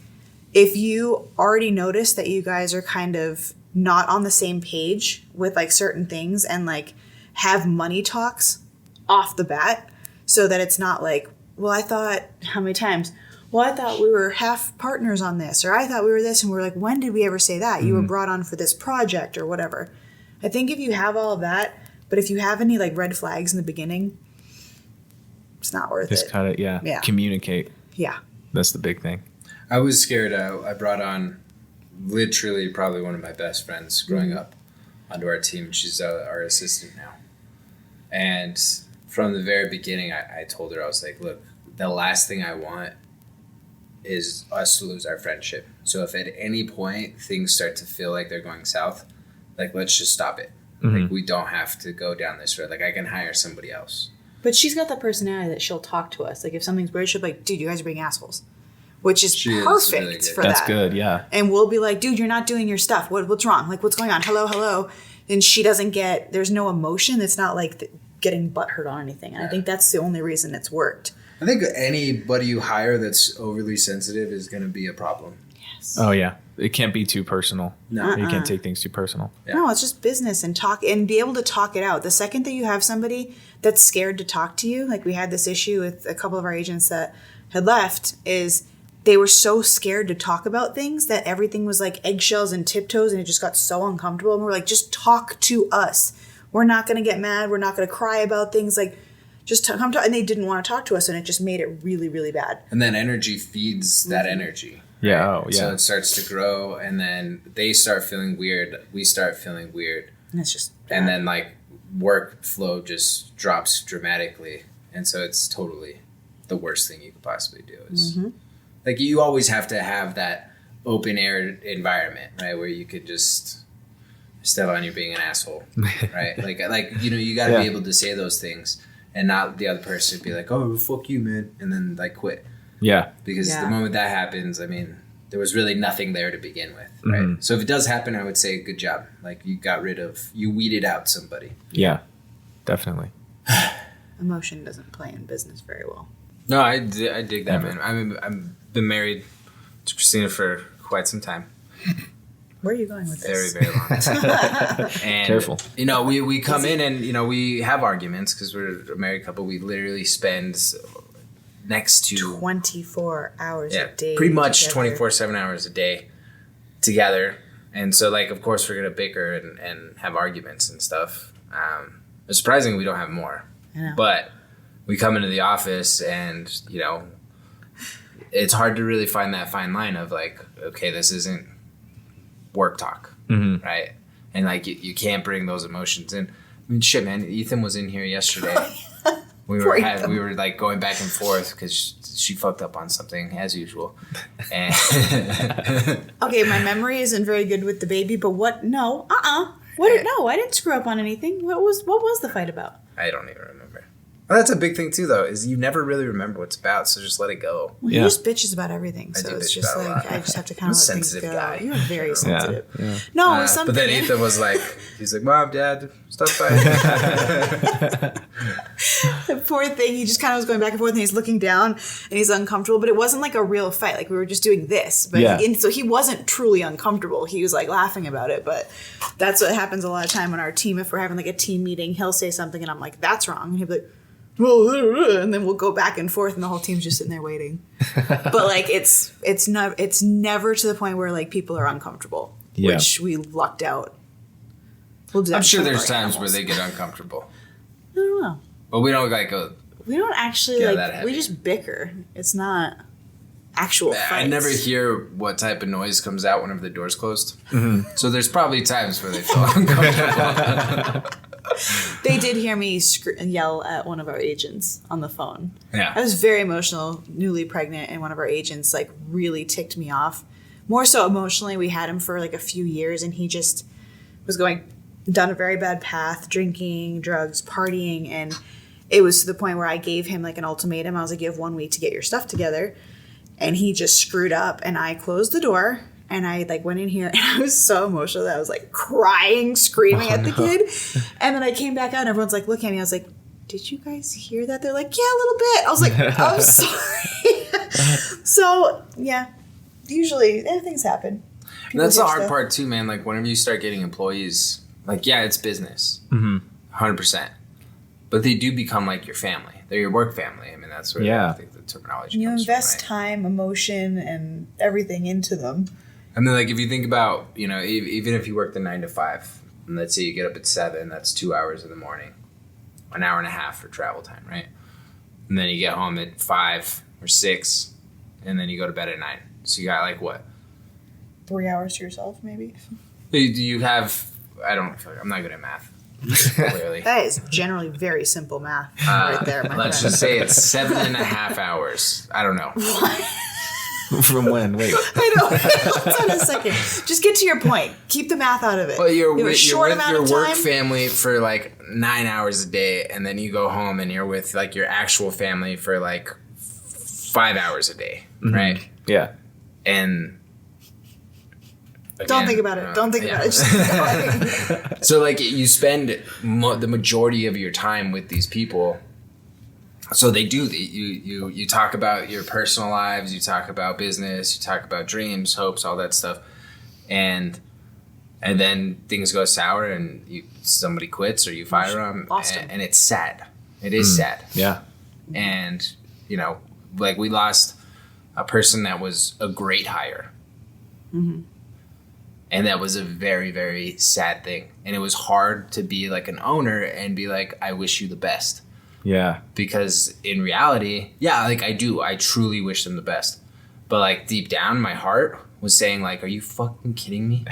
if you already notice that you guys are kind of not on the same page with like certain things and like have money talks off the bat so that it's not like, well, I thought, how many times? Well, I thought we were half partners on this, or I thought we were this, and we're like, when did we ever say that? You were brought on for this project or whatever. I think if you have all of that, but if you have any like red flags in the beginning, it's not worth it. Just kind of, communicate. Yeah. That's the big thing. I was scared. I brought on literally probably one of my best friends growing up onto our team. She's our assistant now. And from the very beginning, I told her, I was like, look, the last thing I want is us to lose our friendship. So if at any point things start to feel like they're going south, like, let's just stop it. Like, we don't have to go down this road. Like, I can hire somebody else. But she's got that personality that she'll talk to us. Like, if something's weird, she'll be like, dude, you guys are being assholes. Which is perfect really for that. That's good, yeah. And we'll be like, dude, you're not doing your stuff. What's wrong? Like, what's going on? Hello. And she doesn't there's no emotion. It's not like getting butthurt on anything. And I think that's the only reason it's worked. I think anybody you hire that's overly sensitive is going to be a problem. Yes. Oh, yeah. It can't be too personal. No. You can't take things too personal. Yeah. No, it's just business and talk and be able to talk it out. The second that you have somebody that's scared to talk to you, like we had this issue with a couple of our agents that had left, is they were so scared to talk about things that everything was like eggshells and tiptoes, and it just got so uncomfortable. And we're like, just talk to us. We're not going to get mad. We're not going to cry about things. Like, just come to. And they didn't want to talk to us, and it just made it really, really bad. And then energy feeds that energy. Yeah. Right? Oh, yeah. So it starts to grow, and then they start feeling weird. We start feeling weird. And it's just bad. And then, like, workflow just drops dramatically. And so it's totally the worst thing you could possibly do. Is like you always have to have that open air environment, right? Where you could just Estevan, you're being an asshole, right? like you got to be able to say those things and not the other person be like, oh, fuck you, man, and then like quit. Yeah. Because the moment that happens, I mean, there was really nothing there to begin with, right? So if it does happen, I would say good job. Like you weeded out somebody. Yeah, definitely. Emotion doesn't play in business very well. No, I dig that, man. I mean, I've been married to Kristina for quite some time. Where are you going with this? Very, very long. And, Careful. You know, we come in and, you know, we have arguments because we're a married couple. We literally spend next to 24 hours a day. Pretty much 24/7 hours a day together. And so, like, of course, we're going to bicker and have arguments and stuff. It's surprising we don't have more. I know. But we come into the office and, you know, it's hard to really find that fine line of, like, okay, this isn't work talk, right? And like you can't bring those emotions in. I mean, shit, man. Ethan was in here yesterday. we were like going back and forth because she fucked up on something as usual. And okay, my memory isn't very good with the baby, but what? No, no, I didn't screw up on anything. What was the fight about? I don't even remember. Well, that's a big thing too, though, is you never really remember what it's about, so just let it go. Well, he just bitches about everything, so it's just like I just have to kind of let things go. Guy. You're very sensitive. Yeah. No, it's something. But then Ethan was like, he's like, Mom, Dad, stop fighting. The poor thing, he just kind of was going back and forth, and he's looking down, and he's uncomfortable. But it wasn't like a real fight; like we were just doing this. But so he wasn't truly uncomfortable. He was like laughing about it. But that's what happens a lot of time on our team. If we're having like a team meeting, he'll say something, and I'm like, "That's wrong," and he'll be like, and then we'll go back and forth, and the whole team's just sitting there waiting. But like it's never to the point where like people are uncomfortable, which we lucked out. I'm sure there's times where they get uncomfortable. I don't know, but we don't like go. We don't actually like. We just bicker. It's not actual fights. I never hear what type of noise comes out whenever the door's closed. So there's probably times where they feel uncomfortable. They did hear me yell at one of our agents on the phone. Yeah. I was very emotional, newly pregnant, and one of our agents like really ticked me off. More so emotionally, we had him for like a few years, and he just was going down a very bad path, drinking, drugs, partying, and it was to the point where I gave him like an ultimatum. I was like, you have 1 week to get your stuff together. And he just screwed up, and I closed the door. And I like went in here and I was so emotional that I was like crying, screaming at the kid. And then I came back out and everyone's like looking at me. I was like, did you guys hear that? They're like, yeah, a little bit. I was like, I'm sorry. So yeah, usually things happen. And that's the hard part too, man. Like whenever you start getting employees, like, yeah, it's business, 100%. But they do become like your family. They're your work family. I mean, that's where I think the terminology you comes invest from, time, emotion, and everything into them. And then, like, if you think about, you know, even if you work the 9 to 5, and let's say you get up at 7, that's 2 hours in the morning, an hour and a half for travel time, right? And then you get home at 5 or 6, and then you go to bed at 9. So you got, like, what? 3 hours to yourself, maybe? You have, I'm not good at math, clearly. That is generally very simple math right there, my Let's friend. just say it's 7.5 hours. I don't know. From when? Wait. I know. Hold on a second. Just get to your point. Keep the math out of it. Well, you're with with your work family for like 9 hours a day, and then you go home and you're with like your actual family for like 5 hours a day, right? Yeah. And again, don't think about it. Don't think about it. Just keep going. So like you spend the majority of your time with these people. So they do. You talk about your personal lives. You talk about business. You talk about dreams, hopes, all that stuff, and then things go sour, and somebody quits or you fire them, and it's sad. It is sad. Yeah. And you know, like we lost a person that was a great hire, and that was a very, very sad thing. And it was hard to be like an owner and be like, I wish you the best. Yeah. Because in reality, like I truly wish them the best. But like deep down, my heart was saying like, are you fucking kidding me?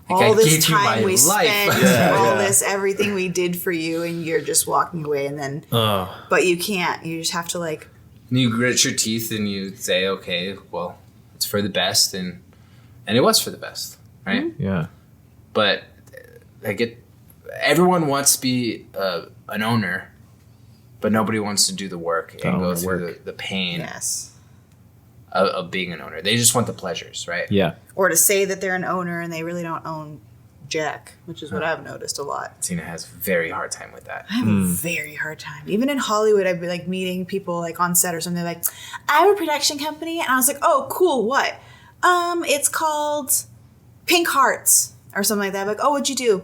all I this gave you my time we life. spent, all this, everything we did for you, and you're just walking away, and then, but you can't. You just have to like. You grit your teeth and you say, okay, well, it's for the best, and it was for the best, right? Mm-hmm. Yeah. But everyone wants to be an owner, but nobody wants to do the work and go through the pain. Yes. Of being an owner. They just want the pleasures, right? Yeah. Or to say that they're an owner and they really don't own jack, which is what I've noticed a lot. Tina has a very hard time with that. I have a very hard time. Even in Hollywood, I'd be like meeting people like on set or something like, I have a production company. And I was like, oh, cool. What? It's called Pink Hearts or something like that. I'm like, oh, what'd you do?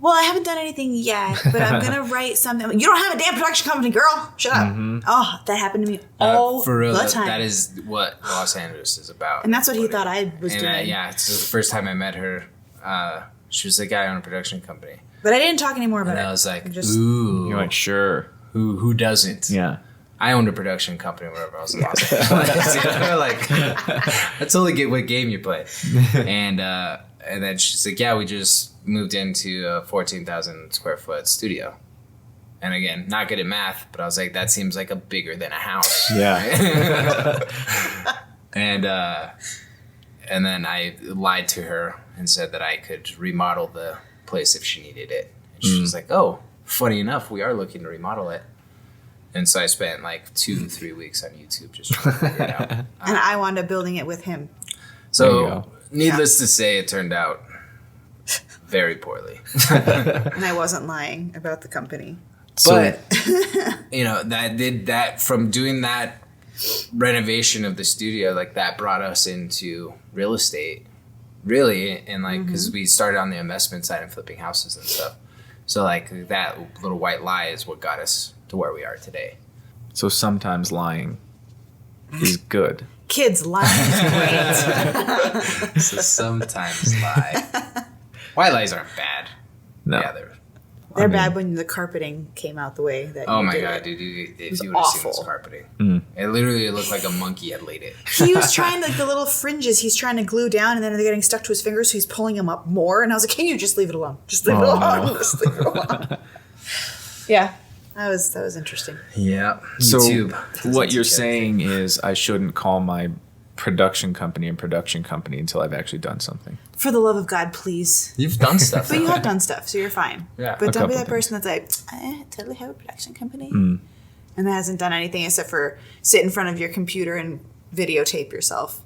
Well, I haven't done anything yet, but I'm going to write something. You don't have a damn production company, girl. Shut up. Oh, that happened to me all for real, the time. that is what Los Angeles is about. And that's what he thought I was doing. Yeah, it's the first time I met her. She was like, I own a production company. But I didn't talk anymore about it. And I was like, just, ooh. You're like, sure. Who doesn't? Yeah. I owned a production company whenever I was in Los Angeles. Like, that's only get what game you play. And then she's like, yeah, we just moved into a 14,000 square foot studio. And again, not good at math, but I was like, that seems like a bigger than a house. Yeah. And then I lied to her and said that I could remodel the place if she needed it. And she was like, oh, funny enough, we are looking to remodel it. And so I spent like 2-3 weeks on YouTube just trying to figure it out. and I wound up building it with him. So, needless to say, it turned out very poorly. And I wasn't lying about the company. But, that from doing that renovation of the studio, like that brought us into real estate, really. And like, because we started on the investment side and flipping houses and stuff. So like that little white lie is what got us to where we are today. So sometimes lying is good. Kids, lying is great. So sometimes lie. White lies aren't bad. No. Yeah, They're bad when the carpeting came out the way that oh you my did god, it. dude! If was you would have seen awful. this carpeting, it literally looked like a monkey had laid it. He was trying, like, the little fringes he's trying to glue down, and then they're getting stuck to his fingers, so he's pulling them up more. And I was like, can you just leave it alone? Just leave it alone. Just leave it alone. Yeah. That was interesting. Yeah. So YouTube. what you're saying is I shouldn't call my production company until I've actually done something. For the love of God, please. You've done stuff. But you have done stuff, so you're fine. Yeah. But don't be couple that person that's like, I totally have a production company. And that hasn't done anything except for sit in front of your computer and videotape yourself.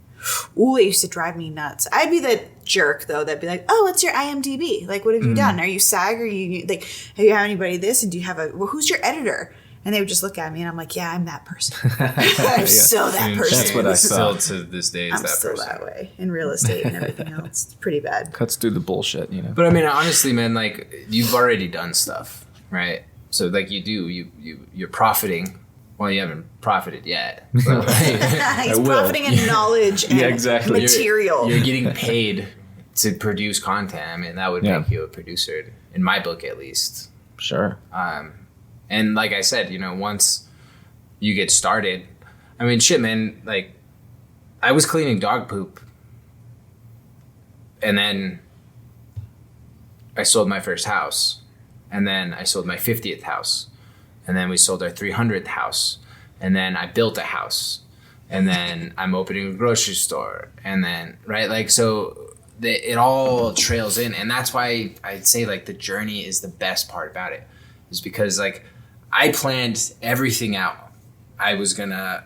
Ooh, it used to drive me nuts. I'd be the jerk, though, that'd be like, oh, what's your IMDb? Like, what have you done? Are you SAG? Are you, like, have you had anybody this? And do you have who's your editor? And they would just look at me, and I'm like, yeah, I'm that person. I'm still that person. That's what I Still thought. to this day is I'm that still person. that way in real estate and everything else. It's pretty bad. Cuts through the bullshit, But I mean, honestly, man, like you've already done stuff, right? So like you're profiting. Well, you haven't profited yet. But, He's will. profiting in knowledge and exactly. material. You're getting paid to produce content. I mean, that would make you a producer, in my book at least. Sure. And like I said, once you get started, I mean, shit, man, like I was cleaning dog poop and then I sold my first house and then I sold my 50th house and then we sold our 300th house and then I built a house and then I'm opening a grocery store and then, right? Like, so it all trails in. And that's why I'd say like the journey is the best part about it, is because like I planned everything out. I was going to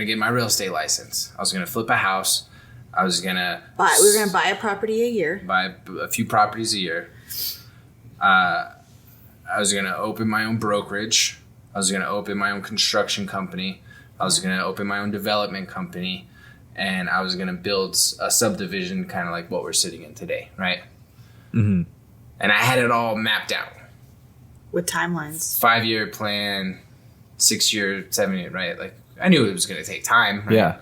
get my real estate license. I was going to flip a house. I was going to we were going to buy a property a year. Buy a few properties a year. I was going to open my own brokerage. I was going to open my own construction company. I was going to open my own development company. And I was going to build a subdivision kind of like what we're sitting in today, right? Mm-hmm. And I had it all mapped out. With timelines. 5-year plan, 6-year, 7-year, right? Like I knew it was going to take time. Right? Yeah.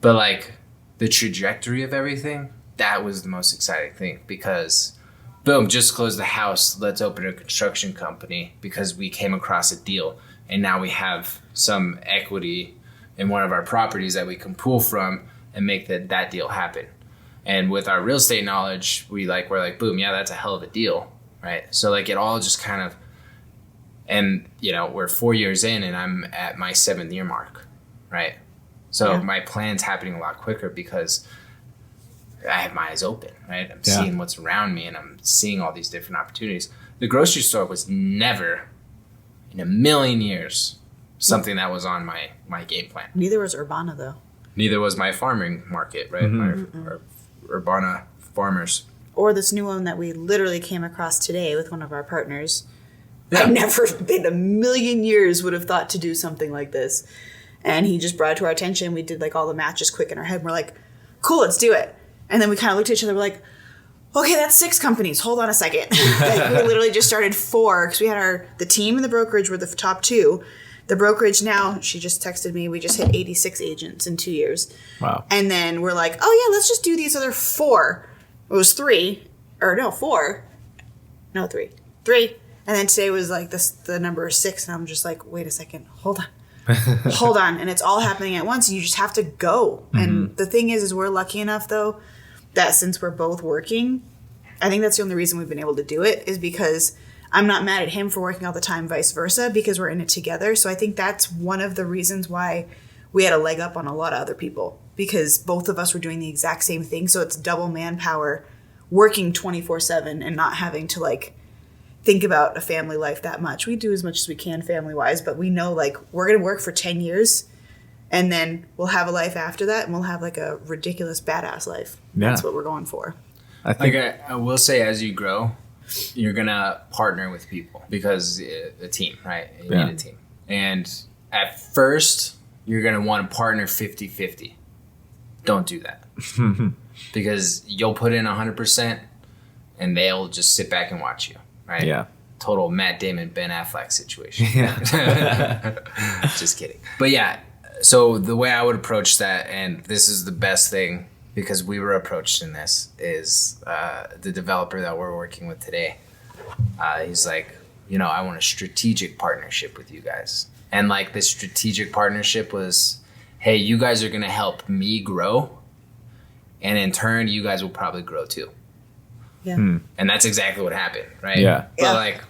But like the trajectory of everything, that was the most exciting thing because boom, just closed the house. Let's open a construction company because we came across a deal and now we have some equity in one of our properties that we can pull from and make that deal happen. And with our real estate knowledge, we're like, boom, yeah, that's a hell of a deal, right? So like it all just kind of, and you know, we're 4 years in and I'm at my 7th year mark, right? So my plan's happening a lot quicker because I have my eyes open, right? I'm seeing what's around me and I'm seeing all these different opportunities. The grocery store was never in a million years something that was on my game plan. Neither was Urbana, though. Neither was my farming market, right? Our Urbana farmers. Or this new one that we literally came across today with one of our partners. I never in a million years would have thought to do something like this. And he just brought it to our attention. We did like all the matches quick in our head. We're like, cool, let's do it. And then we kind of looked at each other. We're like, okay, that's 6 companies. Hold on a second. Like, we literally just started 4 because we had the team and the brokerage were the top 2. The brokerage now, she just texted me, we just hit 86 agents in 2 years. Wow. And then we're like, oh yeah, let's just do these other 4. It was 3. Or no, 4. No, 3. 3. And then today was like the number 6. And I'm just like, wait a second. Hold on. Hold on. And it's all happening at once. You just have to go. And the thing is we're lucky enough, though, that since we're both working, I think that's the only reason we've been able to do it is because I'm not mad at him for working all the time, vice versa, because we're in it together. So I think that's one of the reasons why we had a leg up on a lot of other people, because both of us were doing the exact same thing. So it's double manpower, working 24/7 and not having to like think about a family life that much. We do as much as we can family wise, but we know like we're going to work for 10 years and then we'll have a life after that and we'll have like a ridiculous badass life. Yeah. That's what we're going for. I think I will say, as you grow, you're gonna partner with people because a team, right? You need a team. And at first, you're gonna want to partner 50-50. Don't do that. Because you'll put in 100% and they'll just sit back and watch you, right? Yeah. Total Matt Damon, Ben Affleck situation. Just kidding. But yeah, so the way I would approach that, and this is the best thing, because we were approached in this, is the developer that we're working with today. He's like, you know, I want a strategic partnership with you guys. And like this strategic partnership was, hey, you guys are going to help me grow. And in turn, you guys will probably grow too. Yeah. And that's exactly what happened, right? Yeah. But like,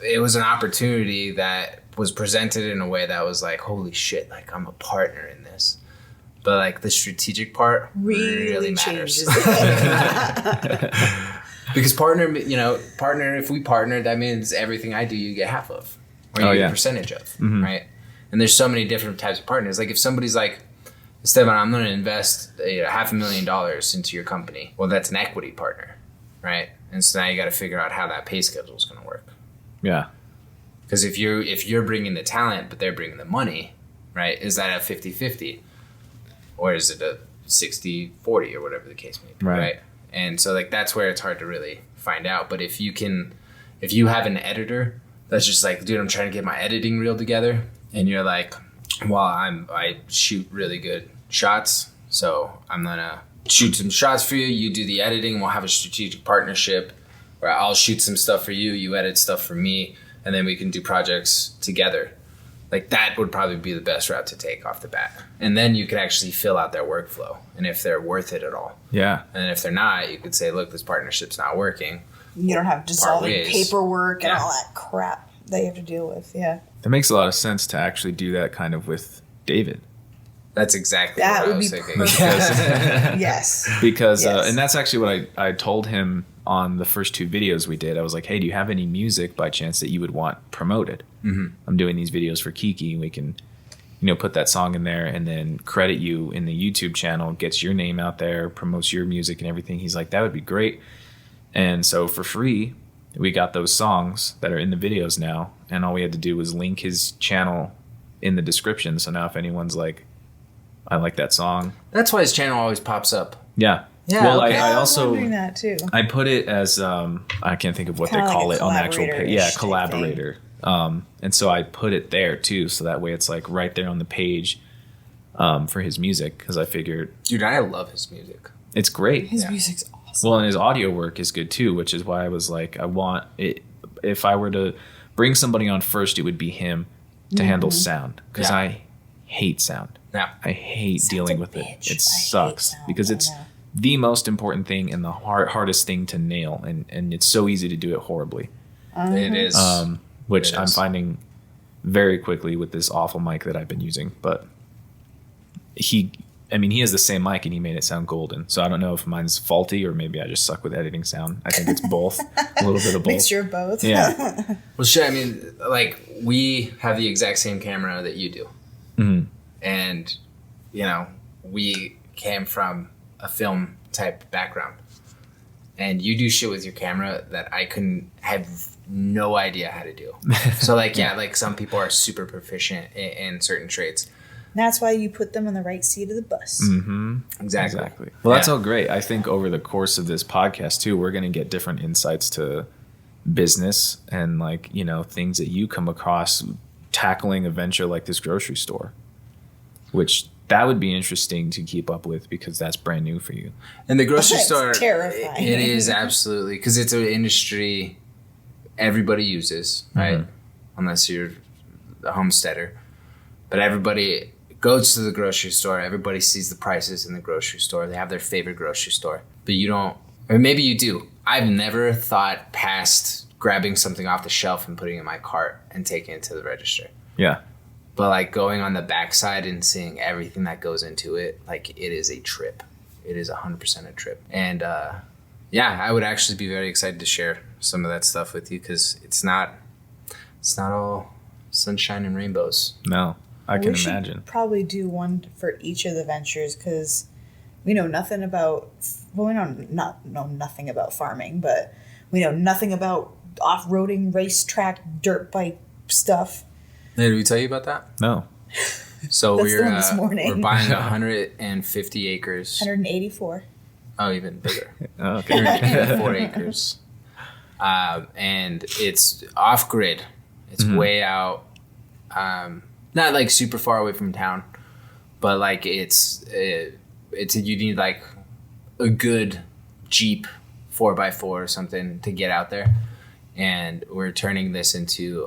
it was an opportunity that was presented in a way that was like, holy shit, like I'm a partner in this. But like the strategic part really matters. Because partner, if we partner, that means everything I do, you get half of, or you get a percentage of, right? And there's so many different types of partners. Like if somebody's like, Estevan, I'm going to invest $500,000 into your company. Well, that's an equity partner, right? And so now you got to figure out how that pay schedule is going to work. Yeah. Because if you're bringing the talent, but they're bringing the money, right? Is that a 50-50? Or is it a 60-40 or whatever the case may be, right? And so like that's where it's hard to really find out. But if you have an editor that's just like, dude, I'm trying to get my editing reel together, and you're like, well, I shoot really good shots, so I'm gonna shoot some shots for you. You do the editing. We'll have a strategic partnership where I'll shoot some stuff for you. You edit stuff for me, and then we can do projects together. Like that would probably be the best route to take off the bat. And then you could actually fill out their workflow and if they're worth it at all. Yeah. And if they're not, you could say, look, this partnership's not working. You don't have dissolving paperwork and all that crap that you have to deal with. Yeah. That makes a lot of sense to actually do that kind of with David. That's exactly what I was thinking. Yes. Because, and that's actually what I told him on the first 2 videos we did. I was like, hey, do you have any music by chance that you would want promoted? I'm doing these videos for Kiki. We can, put that song in there and then credit you in the YouTube channel, gets your name out there, promotes your music and everything. He's like, that would be great. And so for free, we got those songs that are in the videos now. And all we had to do was link his channel in the description. So now if anyone's like, I like that song. That's why his channel always pops up. Yeah. Yeah, well, okay. I also I'm wondering that too. I put it as I can't think of what Kinda they call like it on the actual page. Yeah, collaborator. And so I put it there too, so that way it's like right there on the page for his music, because I figured, dude, I love his music. It's great. His music's awesome. Well, and his audio work is good too, which is why I was like, I want it. If I were to bring somebody on first, it would be him to handle sound, because I hate sound. Yeah. I hate dealing with it. It sucks because the most important thing and the hardest thing to nail. And it's so easy to do it horribly. It is. Which I'm finding very quickly with this awful mic that I've been using. But he has the same mic and he made it sound golden. So I don't know if mine's faulty or maybe I just suck with editing sound. I think it's both. A little bit of both. Mixture of both. Yeah. Well, shit, I mean, like, we have the exact same camera that you do. Mm-hmm. And, you know, we came from a film type background. And you do shit with your camera that I couldn't have no idea how to do. So, like, yeah, like some people are super proficient in certain traits. That's why you put them on the right seat of the bus. Mm-hmm. Exactly. Well, that's all great. I think over the course of this podcast, too, we're going to get different insights to business and, like, you know, things that you come across tackling a venture like this grocery store, which that would be interesting to keep up with because that's brand new for you. And the grocery store, terrifying. It is absolutely, because it's an industry everybody uses, right? Mm-hmm. Unless you're a homesteader. But everybody goes to the grocery store. Everybody sees the prices in the grocery store. They have their favorite grocery store. But you don't, or maybe you do. I've never thought past grabbing something off the shelf and putting it in my cart and taking it to the register. Yeah. But like going on the backside and seeing everything that goes into it, like it is a trip. It is 100% a trip. And yeah, I would actually be very excited to share some of that stuff with you because it's not all sunshine and rainbows. No. I can imagine. Should probably do one for each of the ventures because we know nothing about. Well, we know nothing about farming, but we know nothing about off-roading, racetrack, dirt bike stuff. Hey, did we tell you about that? No. So this morning. We're buying 150 acres. 184. Oh, even bigger. Oh, okay. 184 acres. And it's off grid. It's way out. Not like super far away from town, but like you need like a good Jeep 4x4 or something to get out there. And we're turning this into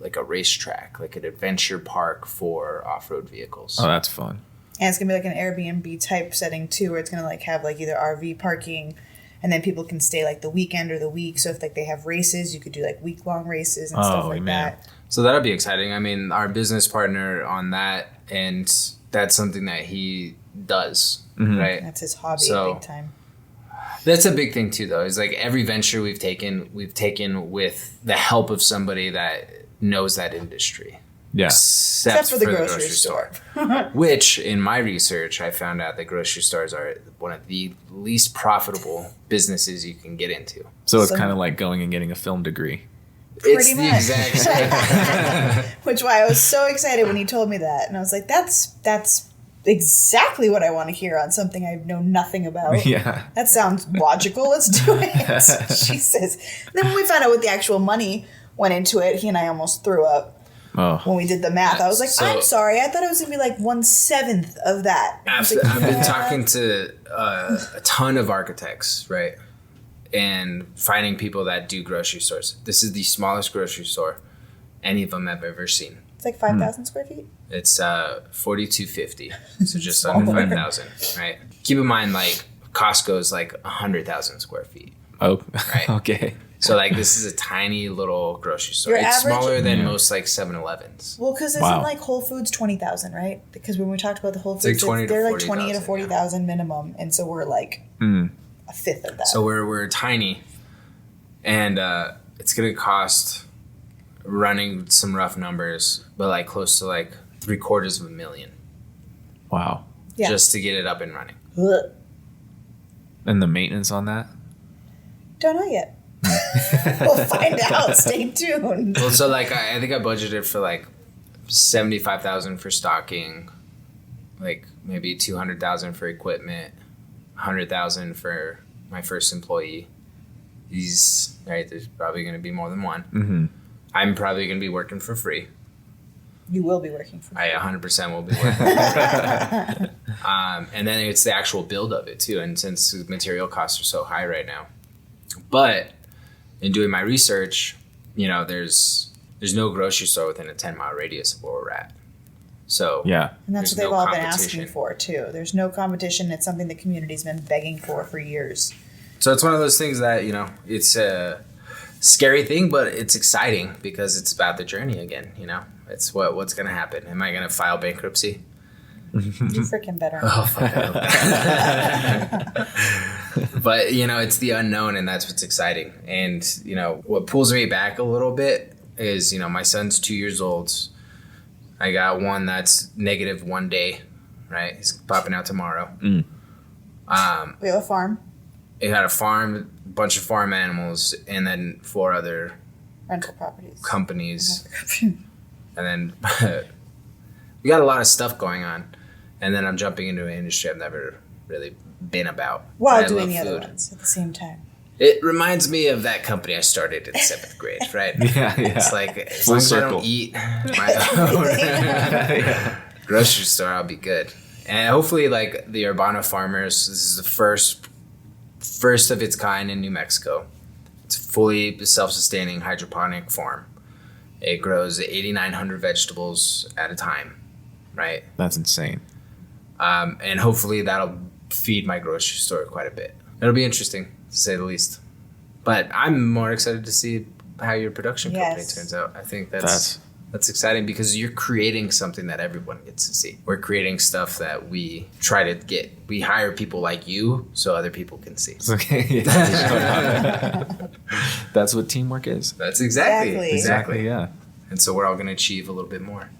like a racetrack, like an adventure park for off-road vehicles. Oh, that's fun. And it's gonna be like an Airbnb type setting too, where it's gonna like have like either RV parking, and then people can stay like the weekend or the week. So if like they have races, you could do like week-long races and stuff like that. So that'll be exciting. I mean, our business partner on that, and that's something that he does, right? That's his hobby, big time. That's a big thing too, though. Is like every venture we've taken with the help of somebody that knows that industry. Yeah. Except for the grocery store. Which, in my research, I found out that grocery stores are one of the least profitable businesses you can get into. So it's kind of like going and getting a film degree. It's the exact same. Which why I was so excited when he told me that. And I was like, that's exactly what I want to hear on something I know nothing about. Yeah. That sounds logical. Let's do it. Jesus. Then when we found out what the actual money went into it, he and I almost threw up. Oh. When we did the math, I was like, I'm sorry. I thought it was going to be like 1/7 of that. I've been talking to a ton of architects, right? And finding people that do grocery stores. This is the smallest grocery store any of them I've ever seen. It's like 5,000 square feet? It's 4,250, so just under 5,000, right? Keep in mind, like, Costco is like 100,000 square feet. Oh, right. Okay. So, like, this is a tiny little grocery store. Your it's average? smaller than most, like, 7-Elevens. Well, because isn't like Whole Foods 20,000, right? Because when we talked about the Whole Foods, like 20 to they're like 40,000, 20 to 40,000 minimum, and so we're like a fifth of that. So we're tiny, and it's gonna cost, running some rough numbers, but like close to like $750,000. Wow. Yeah. Just to get it up and running. Ugh. And the maintenance on that? Don't know yet. We'll find out. Stay tuned. Well, so like I think I budgeted for like 75,000 for stocking, like maybe 200,000 for equipment, 100,000 for my first employee. There's probably going to be more than one. Mm-hmm. I'm probably going to be working for free. You will be working for free. I 100% will be working for free. And then it's the actual build of it too. And since material costs are so high right now, but in doing my research, there's no grocery store within a 10-mile radius of where we're at. So Yeah. And that's there's what they've no all been competition. asking for, too. There's no competition. It's something the community's been begging for years. So it's one of those things that, it's a scary thing, but it's exciting because it's about the journey again, It's what's going to happen. Am I going to file bankruptcy? You freaking better. Oh, fuck. But, it's the unknown, and that's what's exciting. And, what pulls me back a little bit is, my son's 2 years old. I got one that's negative 1 day, right? He's popping out tomorrow. We have a farm. It had a farm, a bunch of farm animals, and then 4 other Rental properties. companies. And then we got a lot of stuff going on. And then I'm jumping into an industry I've never really been about. While I doing love the other food. ones at the same time. It reminds me of that company I started in 7th grade, right? Yeah. It's like, as Full long as I circle. don't eat my own grocery store, I'll be good. And hopefully, like, the Urbana Farmers, this is the first of its kind in New Mexico. It's a fully self-sustaining hydroponic farm. It grows 8,900 vegetables at a time, right? That's insane. And hopefully that'll feed my grocery store quite a bit. It'll be interesting, to say the least. But I'm more excited to see how your production company Yes. turns out. I think that's exciting because you're creating something that everyone gets to see. We're creating stuff that we try to get. We hire people like you so other people can see. It's okay. That's what teamwork is. That's exactly. Exactly. Yeah. And so we're all going to achieve a little bit more.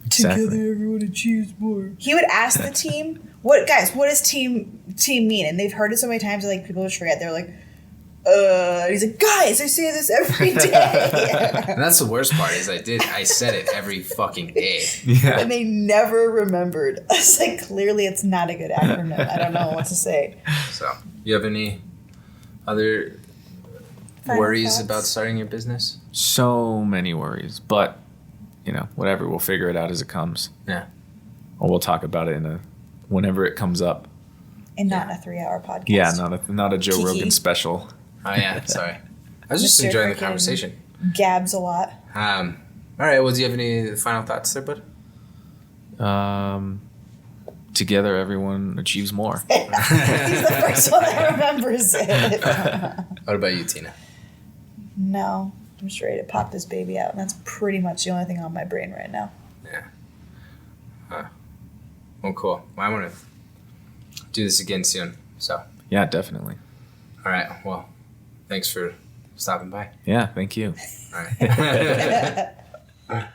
Exactly. everyone achieves more. He would ask the team, what does team mean? And they've heard it so many times that, like, people just forget. They're like, and he's like, guys, I say this every day. And that's the worst part is I said it every fucking day. Yeah. And they never remembered. I was like, clearly it's not a good acronym. I don't know what to say. So, you have any other Final worries thoughts? about starting your business? So many worries, but whatever, we'll figure it out as it comes. Yeah. Or we'll talk about it whenever it comes up. And not in a 3-hour podcast. Yeah, not a Joe Kiki. Rogan special. Oh, yeah. Sorry. I was just Mr. enjoying the freaking conversation. Gabs a lot. All right. Well, do you have any final thoughts there, bud? Together, everyone achieves more. He's the first one that remembers it. What about you, Tina? No, I'm just ready to pop this baby out, and that's pretty much the only thing on my brain right now. Yeah. Well, cool. Well, I want to do this again soon. So, Yeah, definitely. all right. Well, thanks for stopping by. Yeah, thank you. All right.